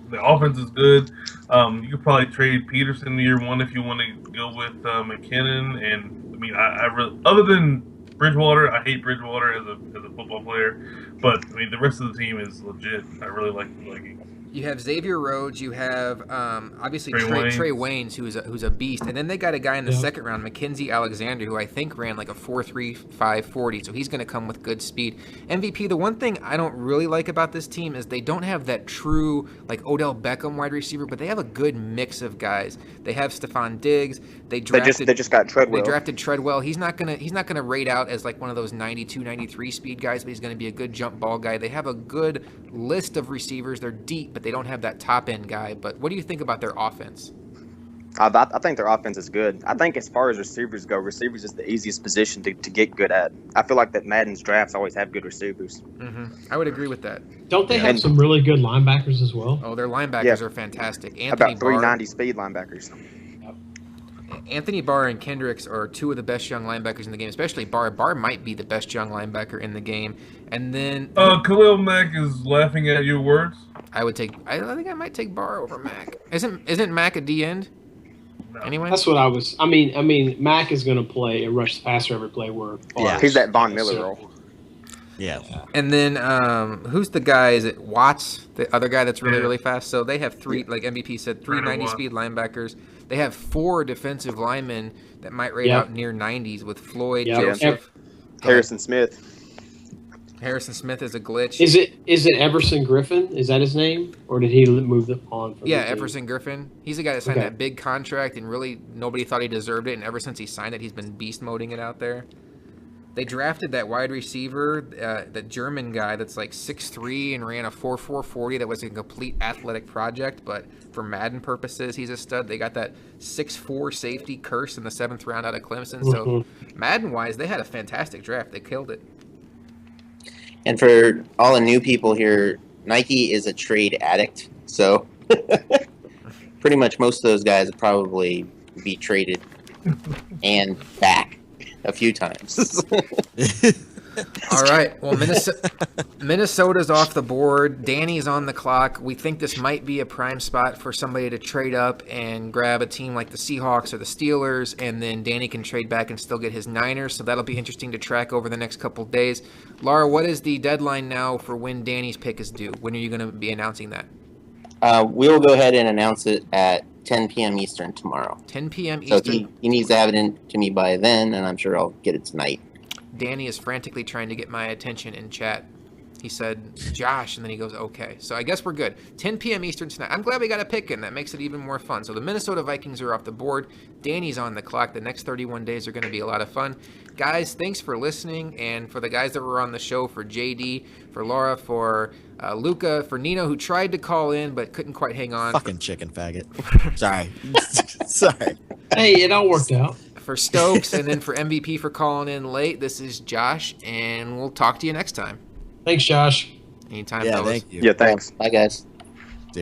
the offense is good. You could probably trade Peterson in year 1 if you want to go with McKinnon. And I mean, I really, other than Bridgewater, I hate Bridgewater as a football player. But I mean, the rest of the team is legit. I really like the Vikings. You have Xavier Rhodes. You have obviously Trey Waynes, who's a beast, and then they got a guy in the second round, Mackenzie Alexander, who I think ran like a 4.35 40. So he's going to come with good speed. MVP. The one thing I don't really like about this team is they don't have that true like Odell Beckham wide receiver, but they have a good mix of guys. They have Stephon Diggs. They just got Treadwell. They drafted Treadwell. He's not gonna rate out as like one of those 92, 93 speed guys, but he's going to be a good jump ball guy. They have a good list of receivers. They're deep, but they don't have that top end guy. But what do you think about their offense? I think their offense is good. I think as far as receivers go, receivers is the easiest position to get good at. I feel like that Madden's drafts always have good receivers. Mm-hmm. I would agree with that. Don't they have some really good linebackers as well? Oh, their linebackers are fantastic. About 390 speed linebackers. Anthony Barr and Kendricks are 2 of the best young linebackers in the game, especially Barr. Barr might be the best young linebacker in the game. And then Khalil Mack is laughing at your words. I think I might take Barr over Mack. Isn't Mack a D end? No. Anyway, that's what I was. I mean, Mack is going to play a rush the passer every play where. He's that Von Miller role. Yeah. And then who's the guy? Is it Watts, the other guy that's really fast? So they have 3, like MVP said, 390 speed linebackers. They have 4 defensive linemen that might rate out near 90s with Floyd, Joseph, Harrison Smith. Harrison Smith is a glitch. Is it Everson Griffin? Is that his name, or did he move on? From Everson Griffin. He's the guy that signed that big contract, and really nobody thought he deserved it. And ever since he signed it, he's been beast moding it out there. They drafted that wide receiver, the German guy that's like 6'3" and ran a 4.4 40. That was a complete athletic project, but for Madden purposes, he's a stud. They got that 6'4" safety Curse in the 7th round out of Clemson. So Madden-wise, they had a fantastic draft. They killed it. And for all the new people here, Nike is a trade addict. So pretty much most of those guys would probably be traded and back a few times. All right. Well, Minnesota's off the board. Danny's on the clock. We think this might be a prime spot for somebody to trade up and grab a team like the Seahawks or the Steelers, and then Danny can trade back and still get his Niners. So that'll be interesting to track over the next couple of days. Laura, what is the deadline now for when Danny's pick is due? When are you going to be announcing that? We'll go ahead and announce it at 10 p.m. Eastern tomorrow. 10 p.m. Eastern. So he needs to have it in to me by then, and I'm sure I'll get it tonight. Danny is frantically trying to get my attention in chat. He said, Josh, and then he goes, okay. So I guess we're good. 10 p.m. Eastern tonight. I'm glad we got a pick in. That makes it even more fun. So the Minnesota Vikings are off the board. Danny's on the clock. The next 31 days are going to be a lot of fun. Guys, thanks for listening. And for the guys that were on the show, for JD, for Laura, for Luca, for Nino, who tried to call in but couldn't quite hang on. Fucking chicken faggot. Sorry. Sorry. Hey, it all worked out. For Stokes, and then for MVP for calling in late, this is Josh, and we'll talk to you next time. Thanks, Josh. Anytime, Yeah, fellas. thank you. Yeah, thanks. Bye, guys.